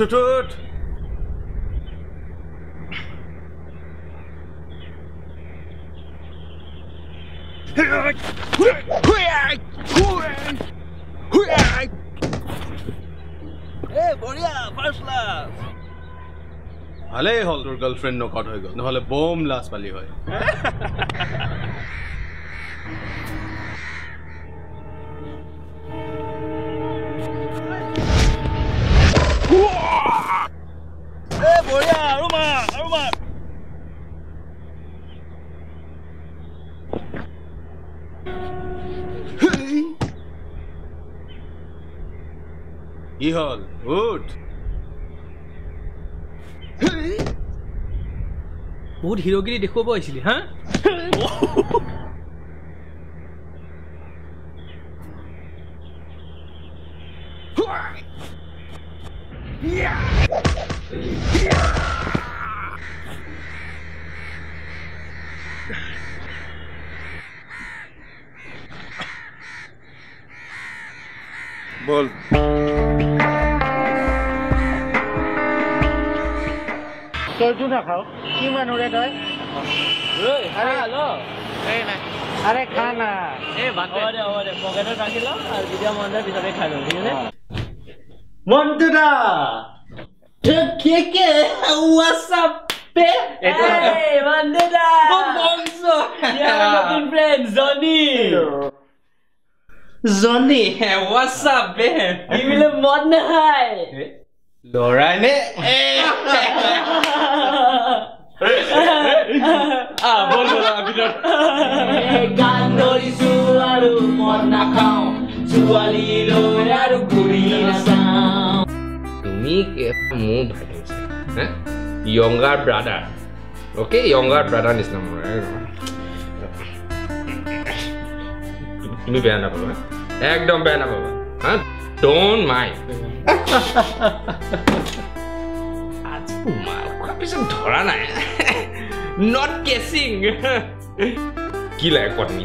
বঢ়িয়া ফাৰ্ষ্ট ক্লাছ ভালেই হ'ল তোৰ গাৰ্লফ্ৰেণ্ড নকট হৈ গ'ল নহ'লে বম লাজ পালি হয় বঢ়িয়া আৰু মাৰ কি হ'ল উঠ বহুত হিৰোগিৰি দেখুৱাব আহিছিলি হা বল তইতো নাখাও কি মানুহৰে তই আৰে খা না হ'ব দে পকেটত ৰাখি ল আৰু যেতিয়া মন যায় পিছতে খাই লওঁ ঠিক আছে মন্টুদা কে what's up pe hey Manduda bonzo notun friend Johnny what's up pe ইবিলে মন নাই লৰা নে বল ভিতৰত গান ধৰিছো আৰু মন নাখাওঁ ছোৱালী লৈ আৰু ঘূৰি নাচাওঁ তুমি মোৰ ভাই younger brother okay younger brother নিচিনা মোৰ তুমি বেয়া নাপাবা একদম বেয়া নাপাবা হা don't mind আজি মাল কৰা পিছত ধৰা নাই not guessing কি লাগে কটনি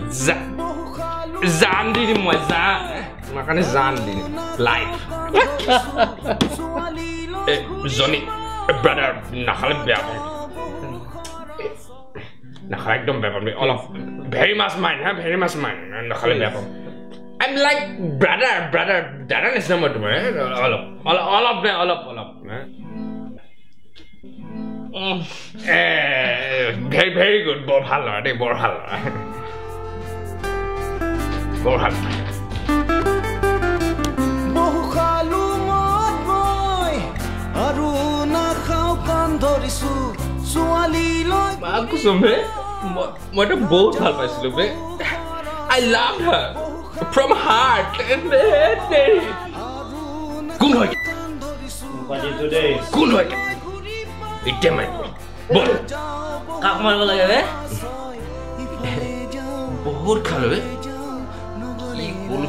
জান দি দিম মই জান তোমাৰ কাৰণে জান দি দিম লাইফ জনি ব্ৰাদাৰ নাখালে বেয়া পাম নাখালে একদম বেয়া পাম অলপ ভেৰি মাছ মাইন হা ভেৰি মাছ মাইন নাখালে বেয়া পাম I'm like brother দাদা নিচিনা মই তোমাৰ অলপ very good বৰ ভাল ল'ৰা দেই বৰ ভাল ল'ৰা বৰ ভাল বহু খালো মদ মই আৰু নাখাওঁ কাম ধৰিছো ছোৱালী লৈ কুসুমে মইতো বহুত ভাল পাইছিলো বে I loved her from heart কোন হয় কোন হয় এতিয়া মাৰিব বল কাক মাৰিব লাগে বে বহুত খালো বে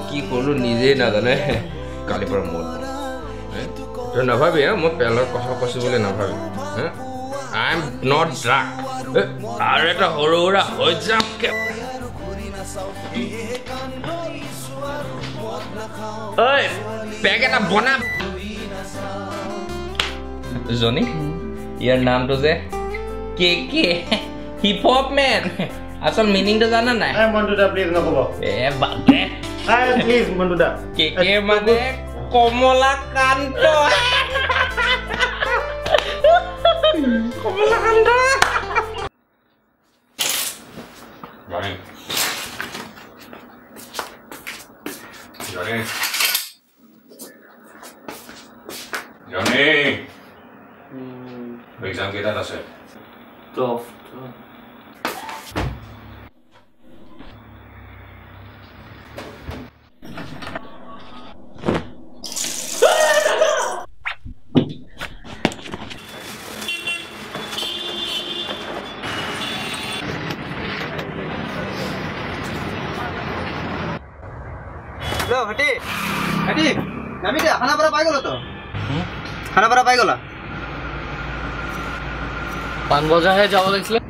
কি কলো নিজেই নাজানে কালিৰ পৰা মত তই নাভাবি মই পেলৰ কথা কৈছো বুলি নাভাবি I am not drunk আৰু এটা সৰু সুৰা হৈ যাম ঐ পেক এটা বনা জনি ইয়াৰ নামটো যে কে হিপ হপ মেন আসল মিনিংটো জানা নাই মন্টুদা প্লিজ নকব বাদে প্লিজ মন্টুদা কে মানে কমলাকান্ত কমলাকান্ত Johnny exam কেইটাত আছে হটি নামি দে খানা পৰা পাই গ'ল তো খানাপাৰা পাই গ'লা পাণবজাৰহে যাব লাগিছিলে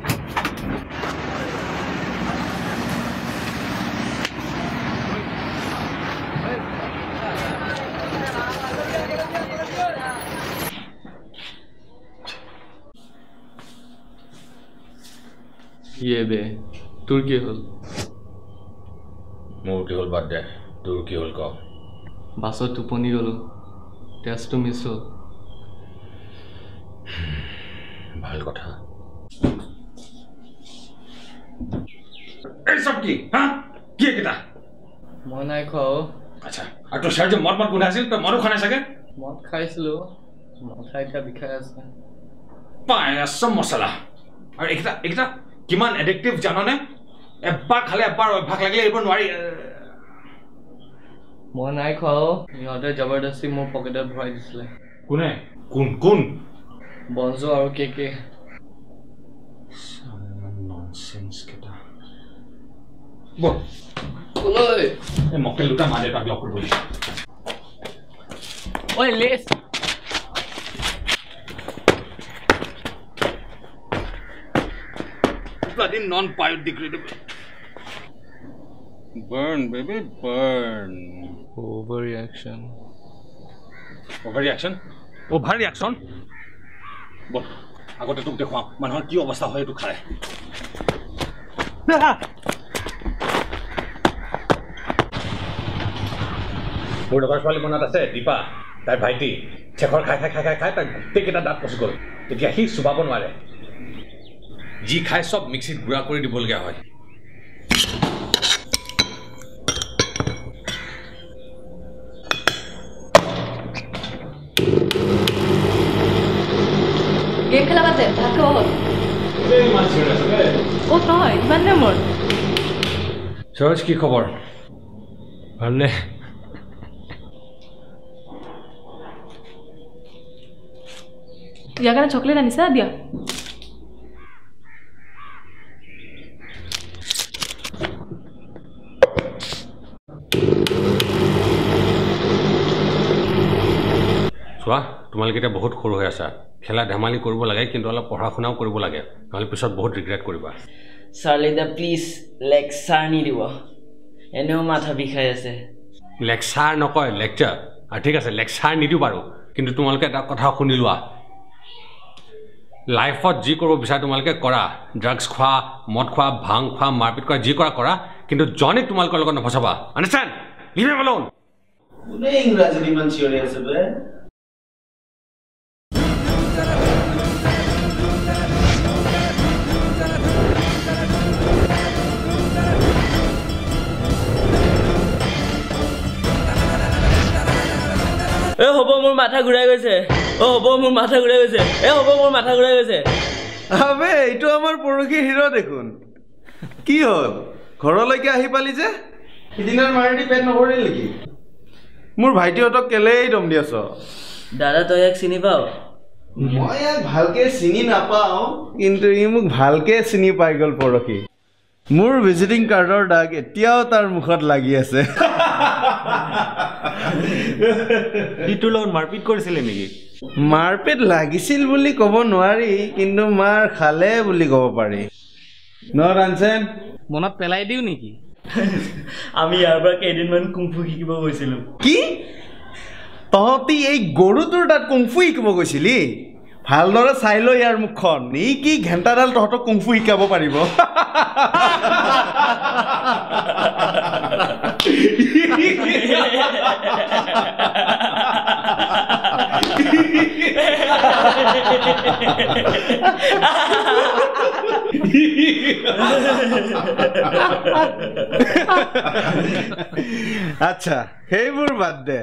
ইয়ে বে তোৰ কি হ'ল মোৰ কি হ'ল বাদ দে তোৰ কি হ'ল ক বাছত টোপনি গ'লো টেষ্টটো মিছ হ'ল ভাল কথা এই সব কি হা কি এটা মই নাই খাও আচ্ছা আৰু তোৰ চাৰ যে মদ মদ গোন্ধাইছিল তই মদো খোৱা নাই চাগে মদ খাইছিলো মাথা এতিয়া বিষাই আছে পায়স মছলা আৰু এইকেইটা কিমান এডিক্টিভ জাননে এবাৰ খালে এবাৰ অভ্যাস লাগিলে এইবোৰ নোৱাৰি মই নাই খাও ইহঁতে জবৰদস্তি মোৰ পকেটত ভৰাই দিছিলে কোনে কোন বনজো আৰু কে ননসেন্স কেটা বল ওই এই মক্কেল দুটা মা দেউতাক লগ কৰিব দিছে ওই less bloody non-biodegradable. Burn, baby, burn. Overreaction. Overreaction? Overreaction? Bol, agote tuk dekhwa manhor ki obostha hoy etu khare. মোৰ লগৰ ছোৱালী মনত আছে দীপা তাই ভাইটি চেখৰ খাই তাই গোটেইকেইটা দাঁত পচি গ'ল তেতিয়া সি চুবাব নোৱাৰে जी खाए सब मिक्सित गुड़ा कर दिबलगिया হয় गेम खेला बाते भात खाओ ए माছ रे আছে ओ নহয় ইমান নে মোৰ সৰজ কি খবৰ ভালনে ইয়াৰ কাৰণে চকলেট আনিছা দিয়া চোৱা তোমালোকে এটা বহুত সৰু হৈ আছা খেলা ধেমালি কৰিব লাগে কিন্তু অলপ পঢ়া শুনাও কৰিব লাগে নহলে পিছত বহুত ৰিগ্ৰেট কৰিবা চাৰ্লিদা প্লিজ লেকচাৰ নিদিব এনেও মাথা বিষাই আছে লেকচাৰ নকয় লেকচাৰ আৰু ঠিক আছে লেকচাৰ নিদিও বাৰু কিন্তু তোমালোকে এটা কথা শুনি লোৱা লাইফত যি কৰিব বিচাৰা তোমালোকে কৰা ড্ৰাগছ খোৱা মদ খোৱা ভাং খোৱা মাৰপিট কৰা যি কৰা কিন্তু জনে তোমালোকৰ লগত নফচাবা আণ্ডাৰষ্টেণ্ড লিভ হিম এলোন কোনে ইংৰাজীত ইমান চিঞৰি আছে বে এ হ'ব মোৰ মাথা ঘূৰাই গৈছে আবে এইটো আমাৰ পৰখী হিৰো দেখোন কি হ'ল ঘৰলৈকে আহি পালি যে সিদিনাৰ মাৰিদি পেট নভৰিল নেকি মোৰ ভাইটিহঁতক কেলেই দম দি আছ দাদা তই ইয়াক চিনি পাও মই ইয়াক ভালকে চিনি নাপাওঁ কিন্তু ই মোক ভালকে চিনি পাই গ'ল পৰখী মোৰ ভিজিটিং কাৰ্ডৰ দাগ এতিয়াও তাৰ মুখত লাগি আছে ইটোৰ লগত মাৰপিট কৰিছিলে নেকি মাৰপিট লাগিছিল বুলি ক'ব নোৱাৰি কিন্তু মাৰ খালে বুলি ক'ব পাৰি ন ৰানচেন মনত পেলাই দিও নেকি আমি ইয়াৰ পৰা কেইদিনমান কুংফু শিকিব গৈছিলোঁ কি তহঁতি এই গৰুটোৰ তাত কুংফু শিকিব গৈছিলি ভালদৰে চাই লৈ ইয়াৰ মুখখন ই কি ঘণ্টাডাল তহঁতক কুংফু শিকাব পাৰিব আচ্ছা সেইবোৰ বাদ দে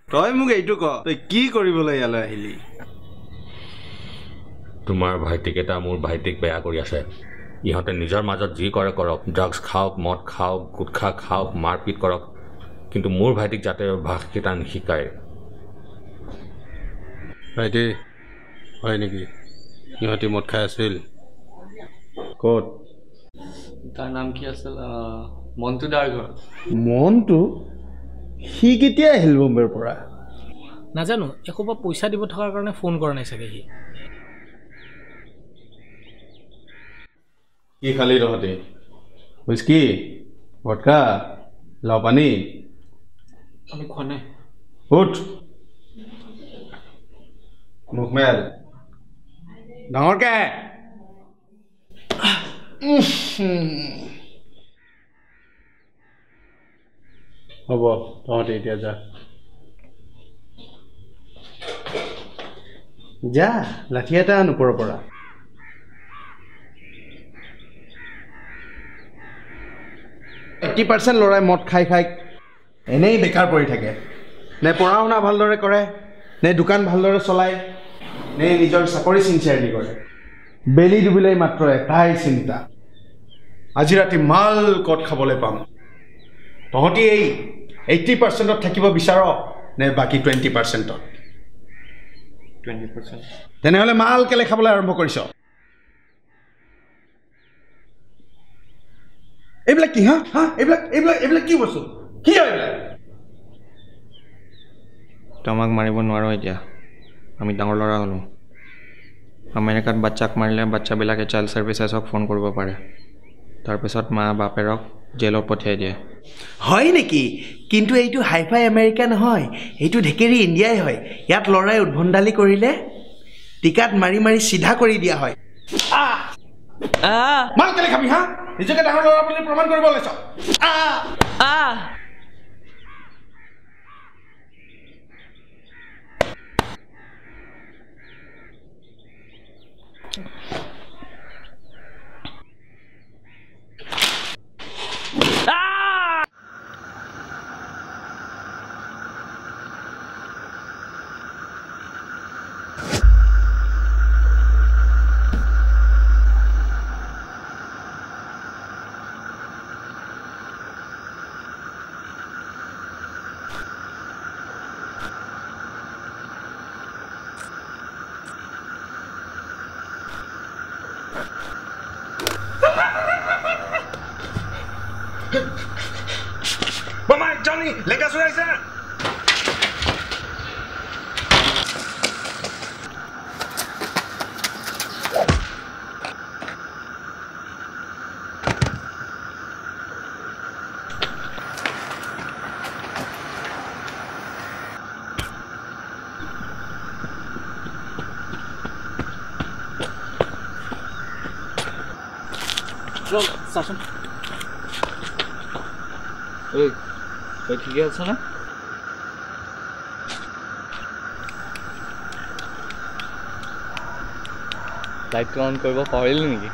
তই মোক এইটো ক তই কি কৰিবলৈ ইয়ালৈ আহিলি তোমাৰ ভাইটিকেইটা মোৰ ভাইটিক বেয়া কৰি আছে ইহঁতে নিজৰ মাজত যি কৰে কৰক ড্ৰাগছ খাওক মদ খাওক গুটখা খাওক মাৰপিট কৰক কিন্তু মোৰ ভাইটিক যাতে ভাষকেইটা নিশিকায় ভাইটি হয় নেকি ইহঁতি মদ খাই আছিল ক'ত তাৰ নাম কি আছিল মন্টু দাৰ ঘৰ মন্টু সি কেতিয়া আহিল বম্বেৰ পৰা নাজানো একোবা পইচা দিব থকাৰ কাৰণে ফোন কৰা নাই চাগে সি কি খালি তহঁতে হুইস্কি ভডকা লাও পানী আমি খোৱা নাই উঠ মুখমেল ডাঙৰকে হ'ব তহঁতে এতিয়া যা যা লাঠি এটা আন ওপৰৰ পৰা 80% ল'ৰাই মদ খাই খাই এনেই বেকাৰ পৰি থাকে নে পঢ়া শুনা ভালদৰে কৰে নে দোকান ভালদৰে চলায় নে নিজৰ চাকৰি চিনচিয়াৰলি কৰে বেলি ডুবিলেই মাত্ৰ এটাই চিন্তা আজি ৰাতি মাল কট খাবলৈ পাম তহঁতি এই 80%ত থাকিব বিচাৰ নে বাকি 20%ত 20% তেনেহ'লে মাল কেলে খাবলৈ আৰম্ভ কৰিছ এইবিলাক কি হা এইবিলাক কি বস্তু কি হয় এইবিলাক তোমাক মাৰিব নোৱাৰো এতিয়া আমি ডাঙৰ ল'ৰা হ'লো আমেৰিকাত বাচ্চাক মাৰিলে বাচ্চাবিলাকে চাইল্ড ছাৰ্ভিচেছক ফোন কৰিব পাৰে তাৰপিছত মা বাপেৰক জেলত পঠিয়াই দিয়ে হয় নেকি কিন্তু এইটো হাইফাই আমেৰিকা নহয় এইটো ঢেকেৰি ইণ্ডিয়াই হয় ইয়াত ল'ৰাই উদ্ভণ্ডালি কৰিলে টিকাত মাৰি মাৰি চিধা কৰি দিয়া হয় মাল কেলে খাবি হা নিজকে ডাঙৰ ল'ৰা বুলি প্ৰমাণ কৰিব লৈছ Mama, Johnny, lega suraisa. Roll, Sasha. Hey. তই ঠিকে আছ না লাইটটো অন কৰিব পাহৰিলি নেকি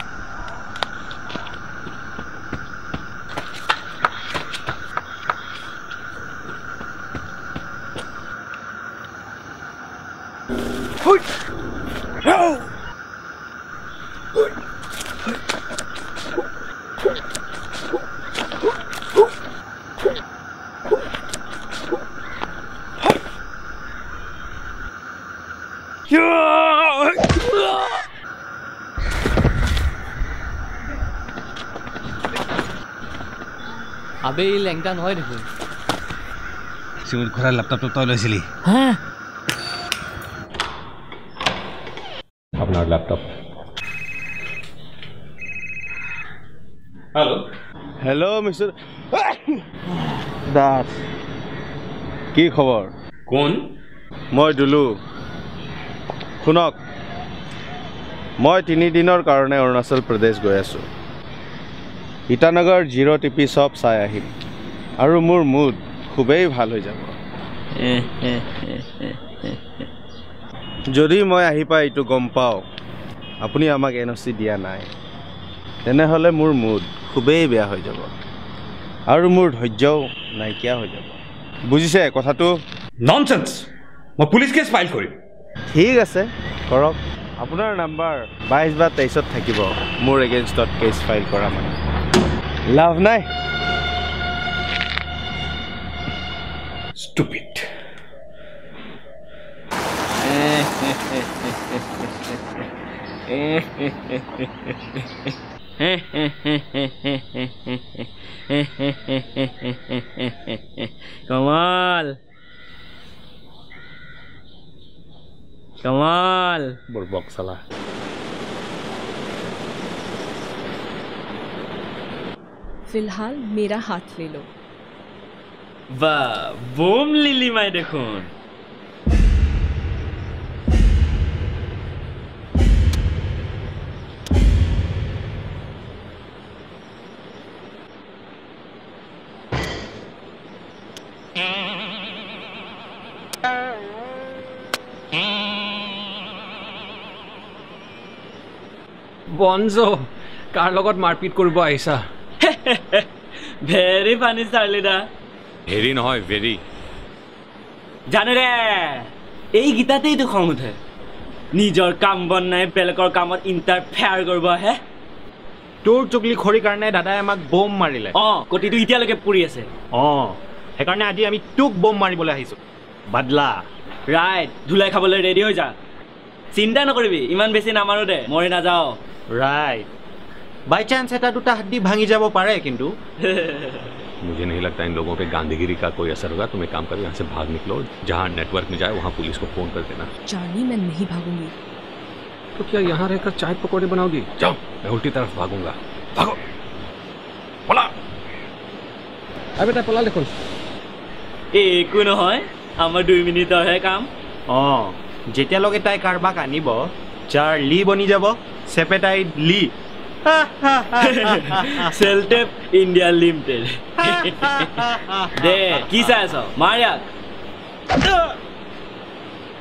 আবে এই লেংটা নহয় দেখোন সিমুত ঘোরা ল্যাপটপটো তই লৈছিলি হ্যাঁ আপনার laptop hello hello mister Das কি খবৰ কোন মই দুলু শুনক মই 3 দিনৰ কাৰণে অৰুণাচল প্ৰদেশ গৈ আছোঁ ইটানগৰ 0 টিপি সব চাই আহিম আৰু মোৰ মুড খুবেই ভাল হৈ যাব যদি মই আহি পাই এইটো গম পাওঁ আপুনি আমাক এনঅ'চি দিয়া নাই তেনেহ'লে মোৰ মুড খুবেই বেয়া হৈ যাব আৰু মোৰ ধৈৰ্যও নাইকিয়া হৈ যাব বুজিছে কথাটো ননসেন্স মই পুলিচ কেছ ফাইল কৰিম ঠিক আছে কৰক আপোনাৰ নাম্বাৰ 22 বা 23ত থাকিব মোৰ এগেইনষ্টত কেছ ফাইল কৰা মানে লাভ নাই stupid কমাল कमाल बुरबक साला फिलहाल मेरा हाथ ले लो वाह बोम लिली माई देखुन বনজো কাৰ লগত মাৰপিট কৰিব আহিছা ভেৰি ফানি চাৰ্লিদা হেৰি নহয় ভেৰি জানো ৰে এই গীতাতেইতো খং উঠে নিজৰ কাম বন নাই বেলেগৰ কামত ইণ্টাৰফেয়াৰ কৰিব আহে তোৰ চুকলি খৰি কাৰণে দাদাই আমাক বম মাৰিলে কটিটো এতিয়ালৈকে পৰি আছে সেইকাৰণে আজি আমি তোক বম মাৰিবলৈ আহিছো বাদলা ৰাইট ধুলাই খাবলৈ ৰেডি হৈ যা চিন্তা নকৰিবি ইমান বেছি নামাৰো দে মৰি নাযাওঁ राइट बाई चांस এটা দুটা হাড্ডি ভাঙি যাব পাৰে কিন্তু मुझे नहीं लगता इन लोगों पे गांधीगिरी का कोई असर होगा तुम एक काम करो यहाँ से भाग निकलो जहाँ नेटवर्क में जाए वहाँ पुलिस को फोन कर देना चार्ली मैं नहीं भागूंगी तो क्या यहाँ रहकर चाय पकौड़े बनाओगी जाओ मैं उल्टी तरफ भागूंगा भागो पला अब बेटा पला देखो একো নহয় আমাৰ 2 মিনিটৰহে কাম যেতিয়ালৈকে তাই কাৰবাক আনিব চাৰ্লি বনি যাব সেপেটাইড লি সেলটেপ ইন্ডিয়া লিমিটেড দে কি চাইছ মাৰিয়া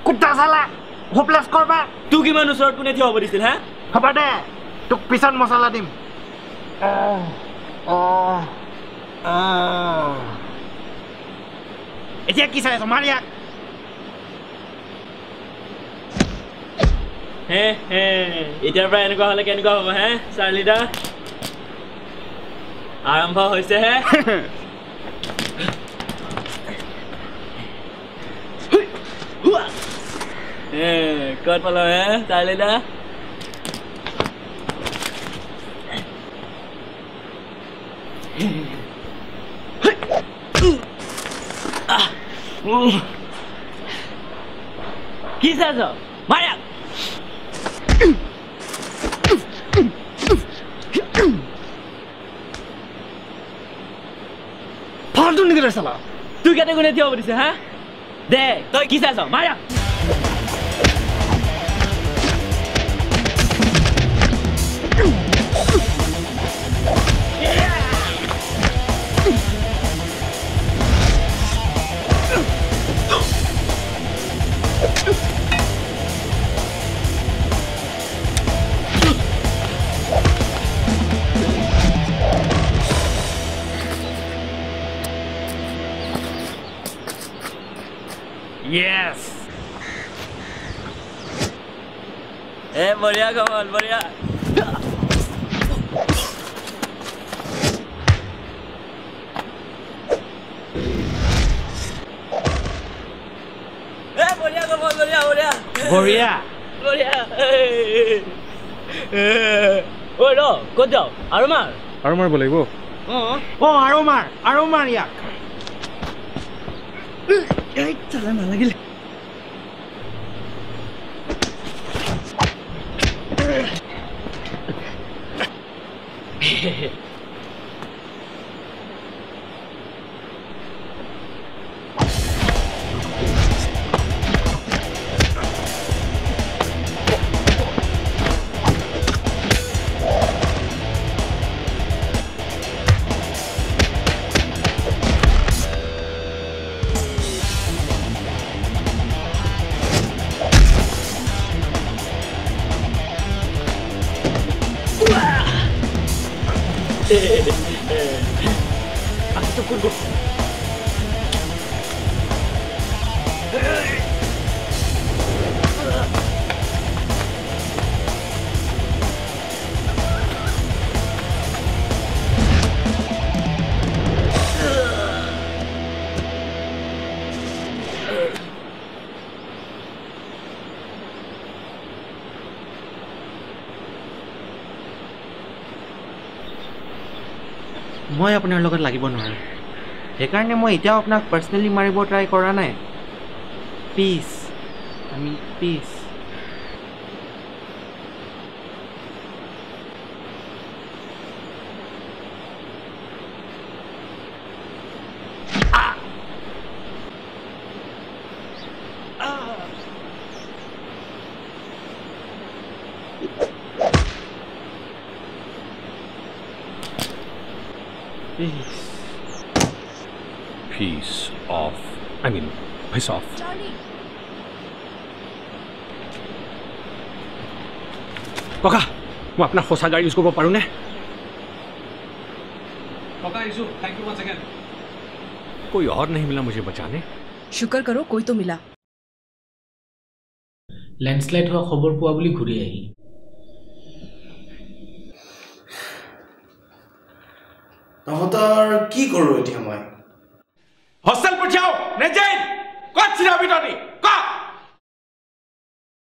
কুত্তা সালা হোপলেছ কৰবা তুই কিমান ওচৰত কোনে থিয় হ'ব দিছিল হা হ'ব দে তোক পিছত মছলা দিম এতিয়া কি চাইছ মাৰিয়া হে হে এতিয়াৰ পৰা এনেকুৱা হ'লে কেনেকুৱা হ'ব হে চাৰ্লিদা আৰম্ভ হৈছে হে ক'ত পালো হে চাৰ্লিদা কি চাইছ মাৰিয়া ফালতু নিকলে সালা তুই কেটে কোনে থিয় হ'ব দিছে হা দে তই কি চাইছ মাৰিয়া Yes. बढ़िया कमाल बढ़िया बढ़िया कमाल बढ़िया बढ़िया बढ़िया बढ़िया ओए रो ক'ত যাও আৰু মাৰিব লাগিব আৰু মাৰ ইয়াক এই চলা নালাগিলে Aku tunggu. মই আপোনাৰ লগত লাগিব নোৱাৰো সেইকাৰণে মই এতিয়াও আপোনাক পাৰ্চনেলি মাৰিব ট্ৰাই কৰা নাই পিছ আমি পিছ Piece of, I mean, piece off. ককা মই আপোনাৰ সঁচা গাড়ী ইউজ কৰিব পাৰোঁনে? कका इशू थैंक यू वंस अगेन कोई और नहीं मिला मुझे बचाने शुक्र करो कोई तो मिला लैंडस्लाइड हुआ खबर पुआ बुली घुरी आही তহঁতৰ কি কৰো এতিয়া মই হোস্টেল পঠিয়াও নে জেল কত ছিৰা বিটনি ক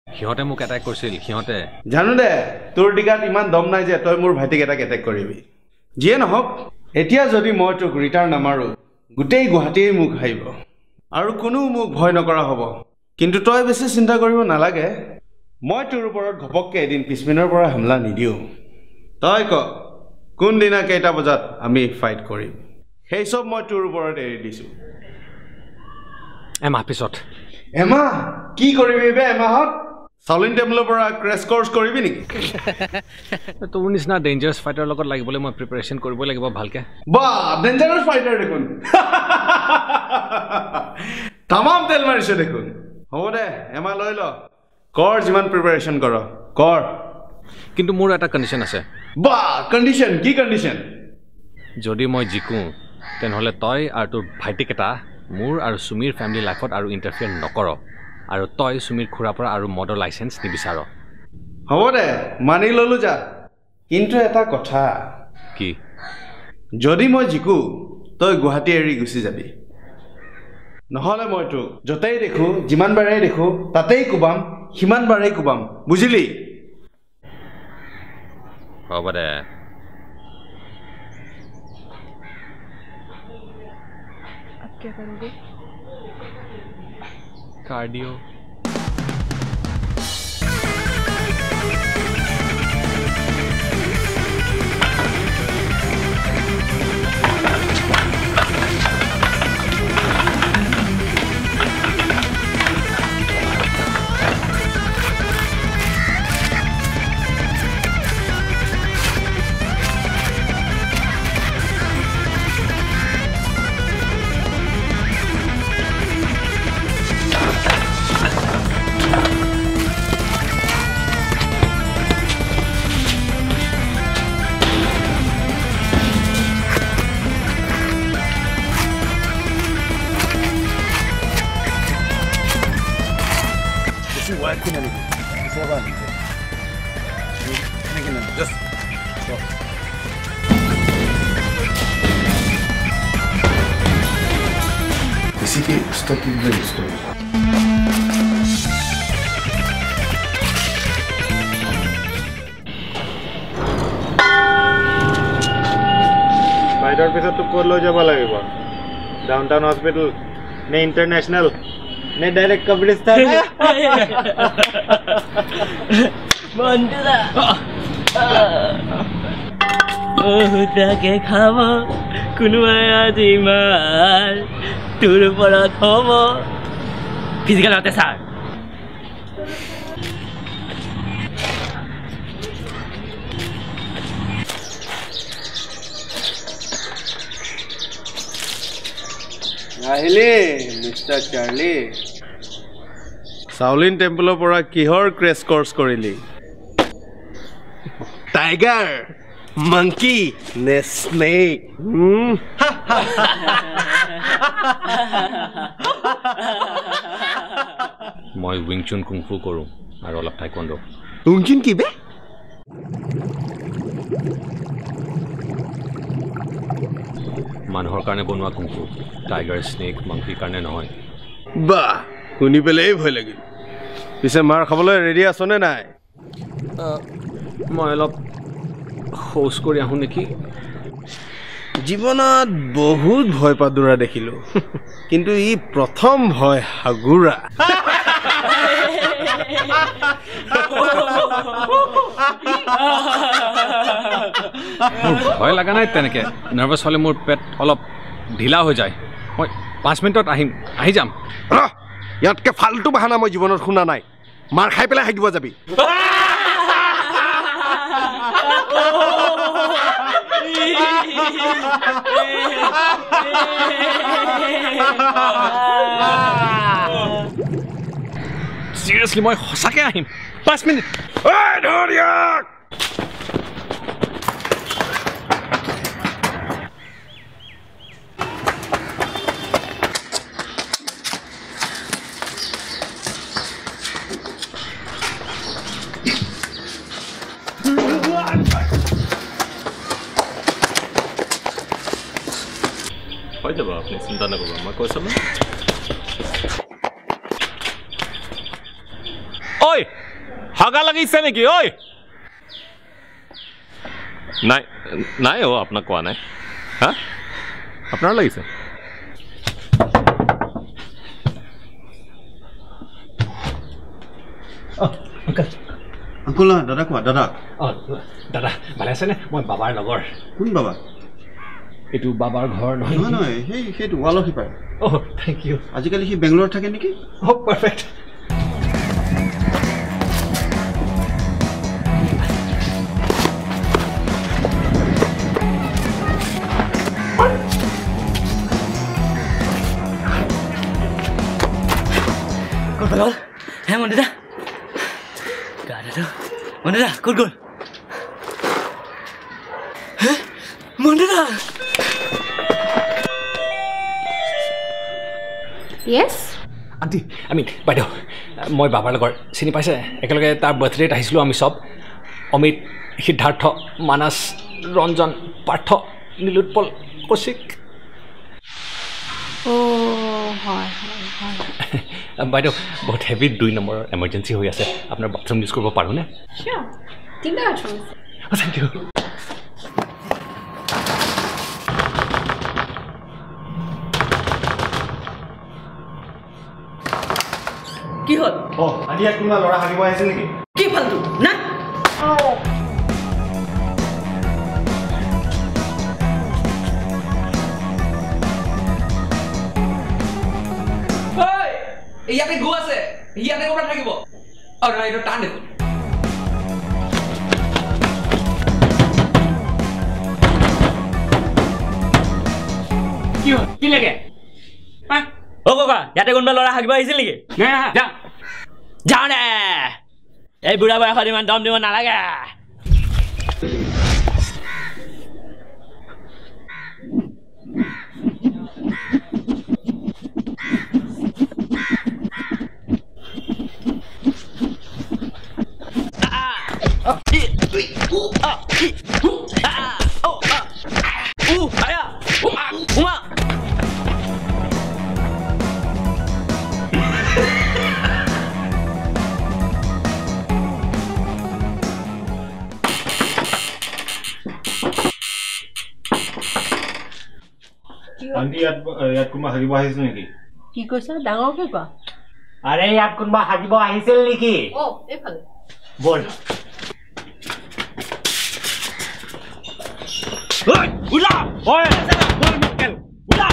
সিহঁতে মোক এটাক কৰিছিল সিহঁতে জানো দে তোৰ টিকাত ইমান দম নাই যে তই মোৰ ভাইটিক এটাক এটেক কৰিবি যিয়ে নহওক এতিয়া যদি মই তোক ৰিটাৰ্ণ নামাৰো গোটেই গুৱাহাটীয়ে মোক হাইব আৰু কোনো মোক ভয় নকৰা হ'ব কিন্তু তই বেছি চিন্তা কৰিব নালাগে মই তোৰ ওপৰত ঘপককে এদিন পিছমিনৰ পৰা হামলা নিদিও তই ক কোন দিনা কেইটা বজাত আমি ফাইট কৰিম সেই সব মই তোৰ ওপৰত এৰি দিছো এমাহ পিছত এমাহ কি কৰিবি বে এমাহত চাউলিন টেম্পলৰ পৰা ক্ৰেছ কোৰ্স কৰিবি নেকি তোৰ নিচিনা ডেঞ্জাৰাছ ফাইটাৰ লগত লাগিবলৈ মই প্ৰিপাৰেচন কৰিব লাগিব ভালকে বা ডেঞ্জাৰাছ ফাইটাৰ দেখোন তামাম তেল মাৰিছে দেখোন হ'ব দে এমাহ লৈ ল কৰ যিমান প্ৰিপাৰেচন কৰ কৰ কিন্তু মোৰ এটা কণ্ডিশ্যন আছে বা কণ্ডিশ্যন কি কণ্ডিশ্যন যদি মই জিকো তেনেহ'লে তই আৰু তোৰ ভাইটিকেইটা মোৰ আৰু সুমিৰ ফেমিলি লাইফত আৰু ইণ্টাৰফিয়াৰ নকৰ আৰু তই সুমিৰ খুৰা পৰা আৰু মডৰ লাইচেন্স নিবিচাৰ হ'ব দে মানি ললো যা কিন্তু এটা কথা কি যদি মই জিকো তই গুৱাহাটী এৰি গুচি যাবি নহ'লে মই তোক য'তেই দেখো যিমান বাৰেই দেখো তাতেই কোবাম সিমান বাৰেই কোবাম বুজিলি হ'ব দে क्या करोगे कार्डियो इसी के स्टॉक यूज करो বাইডৰ পিছত তো ক'ত লৈ যাব লাগিব ডাউনটাউন হস্পিটেল নে ইন্টাৰনেশনাল নে ডাইৰেক্ট কবৰিস্তান বন্ধুৰা তাকে খাব কোনোবাই আজি মাৰ তোৰ ওপৰত হ'ব ফিজিকেল অত্যাচাৰ আহিলে মিস্টাৰ চাৰ্লি চাউলিন টেম্পলৰ পৰা কিহৰ ক্ৰেছ কোৰ্স কৰিলি টাইগাৰ monkey নে snake মই উইং চুন কুংফু কৰোঁ আৰু অলপ টাইকোৱাণ্ডো উইং চুন কি বে মানুহৰ কাৰণে বনোৱা কুংফু টাইগাৰ স্নেক মাংকিৰ কাৰণে নহয় বা শুনি পেলাই ভয় লাগিল পিছে মাৰ খাবলৈ ৰেডি আছনে নাই মই অলপ খোজ কৰি আহোঁ নেকি জীৱনত বহুত ভয় পাদুৰা দেখিলো কিন্তু ই প্ৰথম ভয় হাগুৰা ভয় লগা নাই তেনেকৈ নাৰ্ভাছ হ'লে মোৰ পেট অলপ ঢিলা হৈ যায় মই 5 মিনিটত আহি যাম ইয়াতকৈ ফাল্টু বাহানা মই জীৱনত শুনা নাই মাৰ খাই পেলাই হাই দিব যাবি Seriously, মই সঁচাকৈ আহিম 5 মিনিট হৈ যাব আপুনি চিন্তা নকৰিব মই কৈছোঁ ন ঐ হাগা লাগিছে নেকি ঐ নাই নাই অ' আপোনাক কোৱা নাই হা আপোনাৰ লাগিছে আংকুল দাদা কোৱা দাদা অঁ দাদা ভালে আছেনে মই বাবাৰ লগৰ কোন বাবা এইটো বাবাৰ ঘৰ নহয় নহয় সেইটো ৱালৰ সিপাৰ অ' থেংক ইউ আজিকালি সি বেংগলোৰত থাকে নেকি অ' পাৰফেক্ট ক'ত গ'ল হে মন্দিৰা গাড়ীটো মন্দিৰা ক'ত গ'ল হে মন্দিৰা য়েছ আণ্টি বাইদেউ মই বাবাৰ লগৰ চিনি পাইছে একেলগে তাৰ বাৰ্থডেত আহিছিলোঁ আমি চব অমিত সিদ্ধাৰ্থ মানস ৰঞ্জন পাৰ্থ নীলোৎপল কৌশিক বাইদেউ বহুত হেভি 2 নম্বৰৰ এমাৰ্জেঞ্চি হৈ আছে আপোনাৰ বাথৰুম ইউজ কৰিব পাৰোঁনে থেংক ইউ কি হ'ল আজি ইয়াত কোনোবা ল'ৰা হাগিব আহিছিল নেকি কি ফালতু না ইয়াতে গু আছে ইয়াতে ক'ৰবাত থাকিব আৰু এইটো টান দেখোন কি হ'ল কি লাগে অ' ককা ইয়াতে কোনোবা ল'ৰা হাগিব আহিছিল নেকি যাওঁ দে এই বুঢ়া বয়সত ইমান দম দিব নালাগে আন্টি ইয়াত কোনোবা হাগিব আহিছিল নেকি কি কৈছা ডাঙৰকে কোৱা আৰে ইয়াত কোনোবা হাগিব আহিছিল নেকি এইফালে বল উলা ঐ বল মক্কেল উলা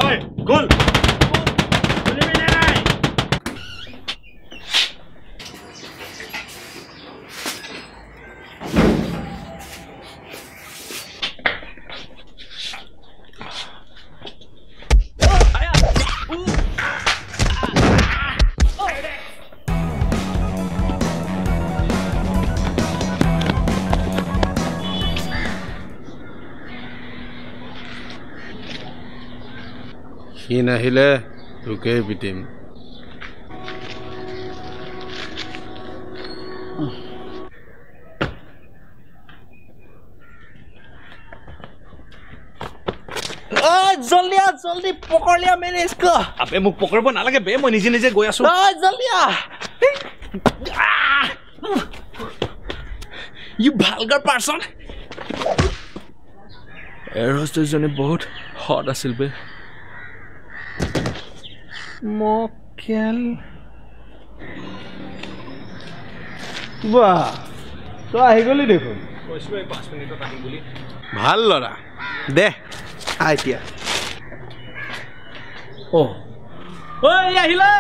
ঐ গল সি নাহিলে তোকেই পিটিম জলদি পকৰ লিয়া মেৰে ইসকো আবে মোক পকৰিব নালাগে বে মই নিজে নিজে গৈ আছো জলদি ইউ ভালগাৰ পাৰ্চন এয়াৰ হোষ্টেছজনী বহুত হট আছিল বে মক্কেল বাহ তই আহি গলি দেখোন কৈছোঁ 5 মিনিটত আহিম বুলি ভাল ল'ৰা দে এতিয়া ঐ আহিলে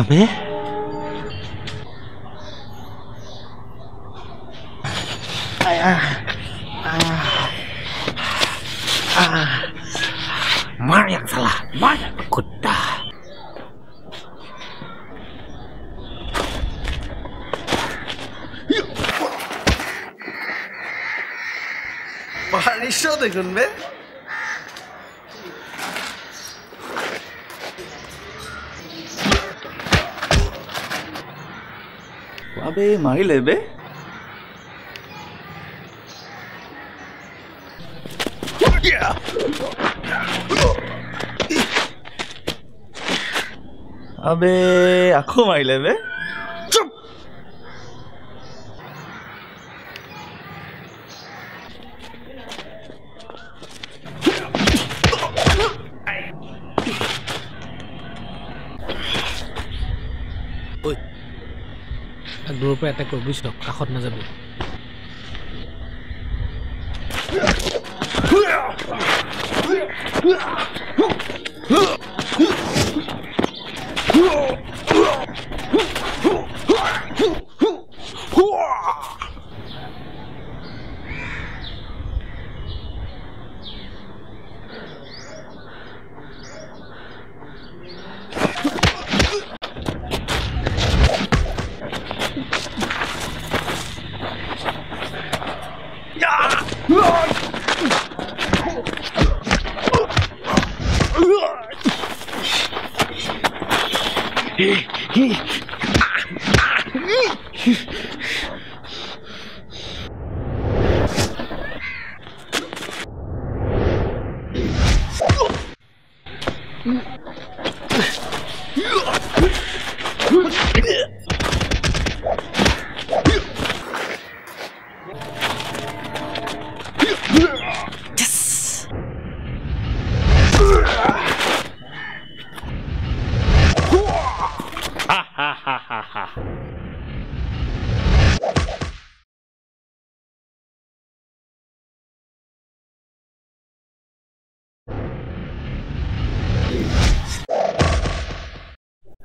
আবে मार yang salah, मार कुत्ता। Parisho দেখুন বে। আবে মারিলে বে। আবে আকৌ মাৰিলে বে। চুপ। দূৰৰ পৰা এটেক কৰ বুজিছ কাষত নাযাবি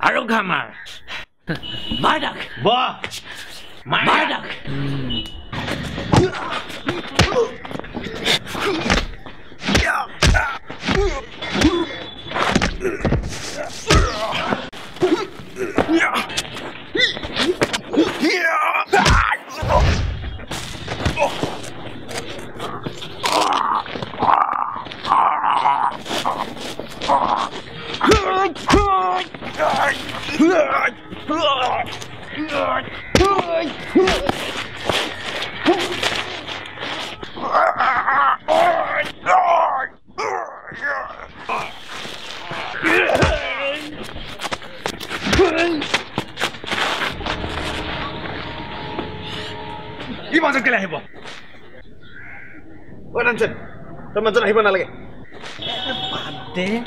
Aru gamar. Mardak. Wah. Mardak. Iman kelah heboh. Oh Nansen, teman-teman heboh nak lagi. Pade.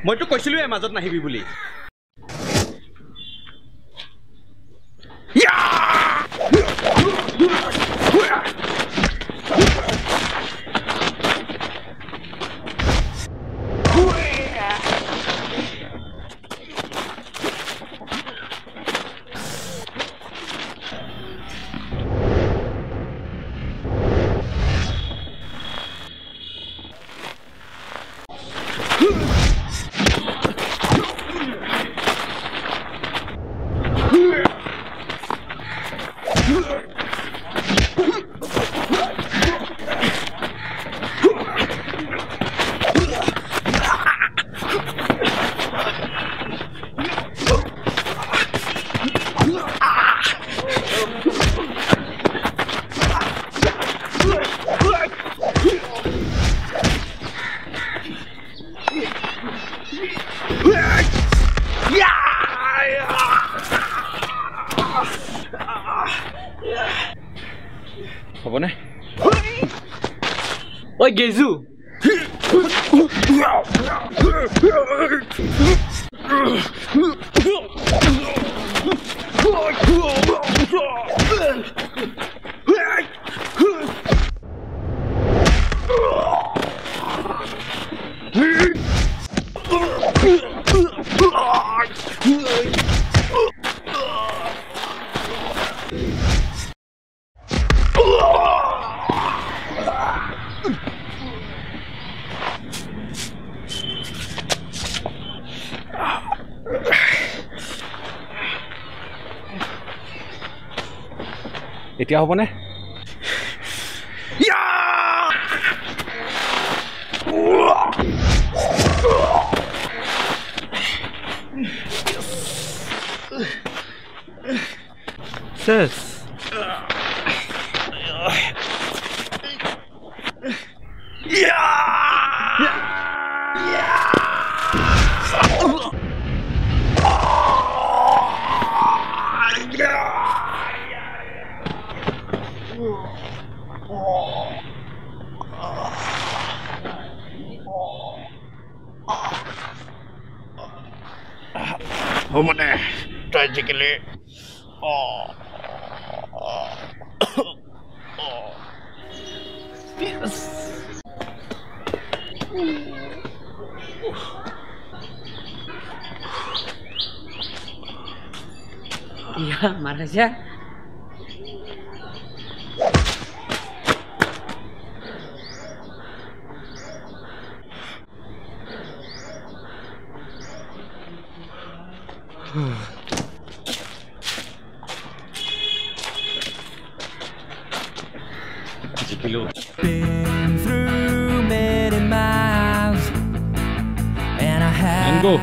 মইতো কৈছিলোৱে মাজত নাহিবি বুলি হ'বনে ঐ গেজু এতিয়া হ'বনে শেষ Homone, tragically. Yes. Ya, mana aja? Been through many miles, and I had go.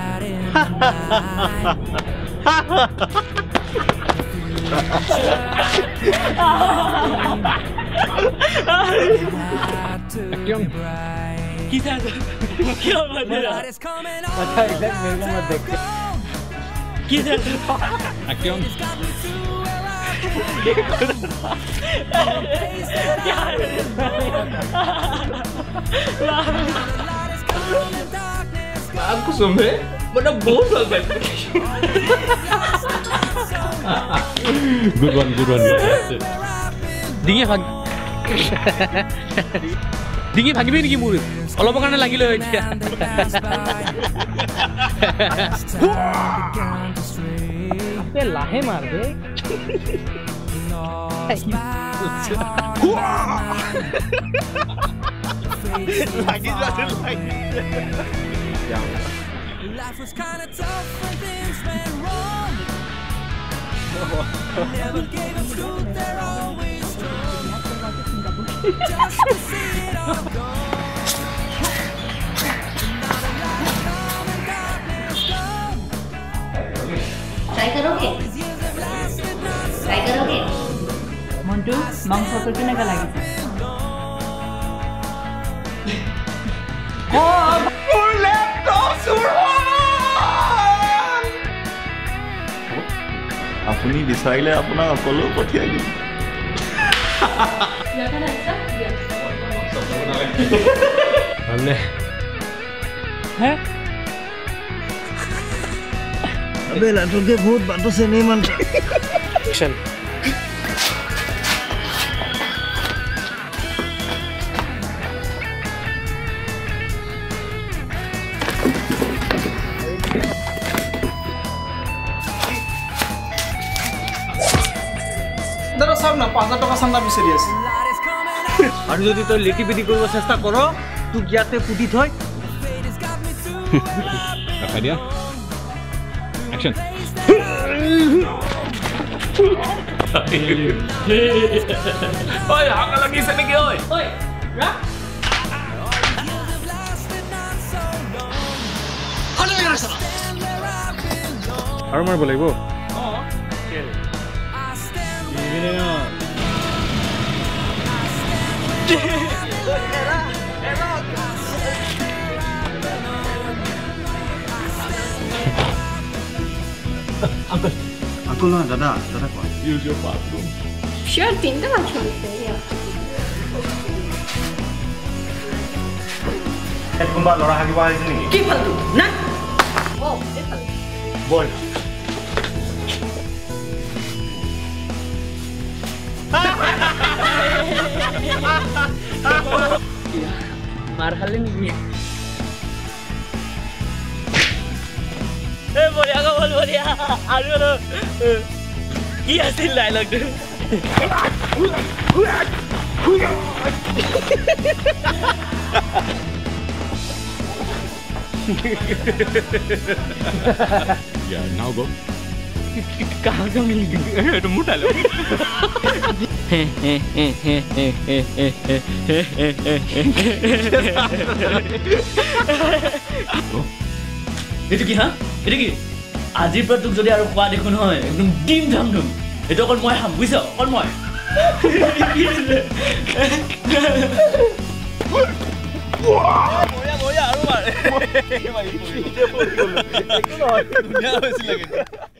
Kita क्या बने रहा? अच्छा एग्जैक्ट मेरे को मत देख किधर? Action. आपको सुन रहे? मतलब बहुत साल बैठ Good one. ডিঙি ভাগিবি নেকি মোৰ অলপ কাৰণে লাগিলে এতিয়া আপে লাহে মাৰ দে Life was kind of tough when things went wrong. Never gave a truth, they're always strong. Just to see it all go. Try करोगे? Try करोगे? মন্টু মাংসটো কেনেকা লাগিছে আপুনি বিচাৰিলে আপোনাক অকলেও পঠিয়াই দিম ভালনে হে अबे लाटू के बहुत बातों से नहीं मानता एक्शन দাদা চাওক না 5000 টকা চান্দা বিচাৰি আছে আৰু যদি তই লেটি পেটি কৰিব চেষ্টা কৰ তোক ইয়াতে পুতি থৈ ৰখাই দিয়া একশ্যন ঐ হাকা লাগিছে নেকি ঐ ঐ ৰাখ আৰু মাৰিব লাগিব Uncle, no, Dada, what? Use your bathroom. Sure thing, the much one. কোনবা লৰা হাগিব আহিছে নেকি কি ফালতু না ও দেখল বল মাৰ খালি নিবি এ বঢ়িয়া গ'ল বঢ়িয়া আৰু কি আছিল ডাইলগটো Yeah, now go. कहाँ का मिल गया तो मोटा लो এইটো কি হা এইটো কি আজিৰ পৰা তোক যদি আৰু খোৱা দেখো নহয় একদম ডিম ধাম ধুম এইটো অকল মই খাম বুজিছ অকল মই বঢ়িয়া আৰু মাৰে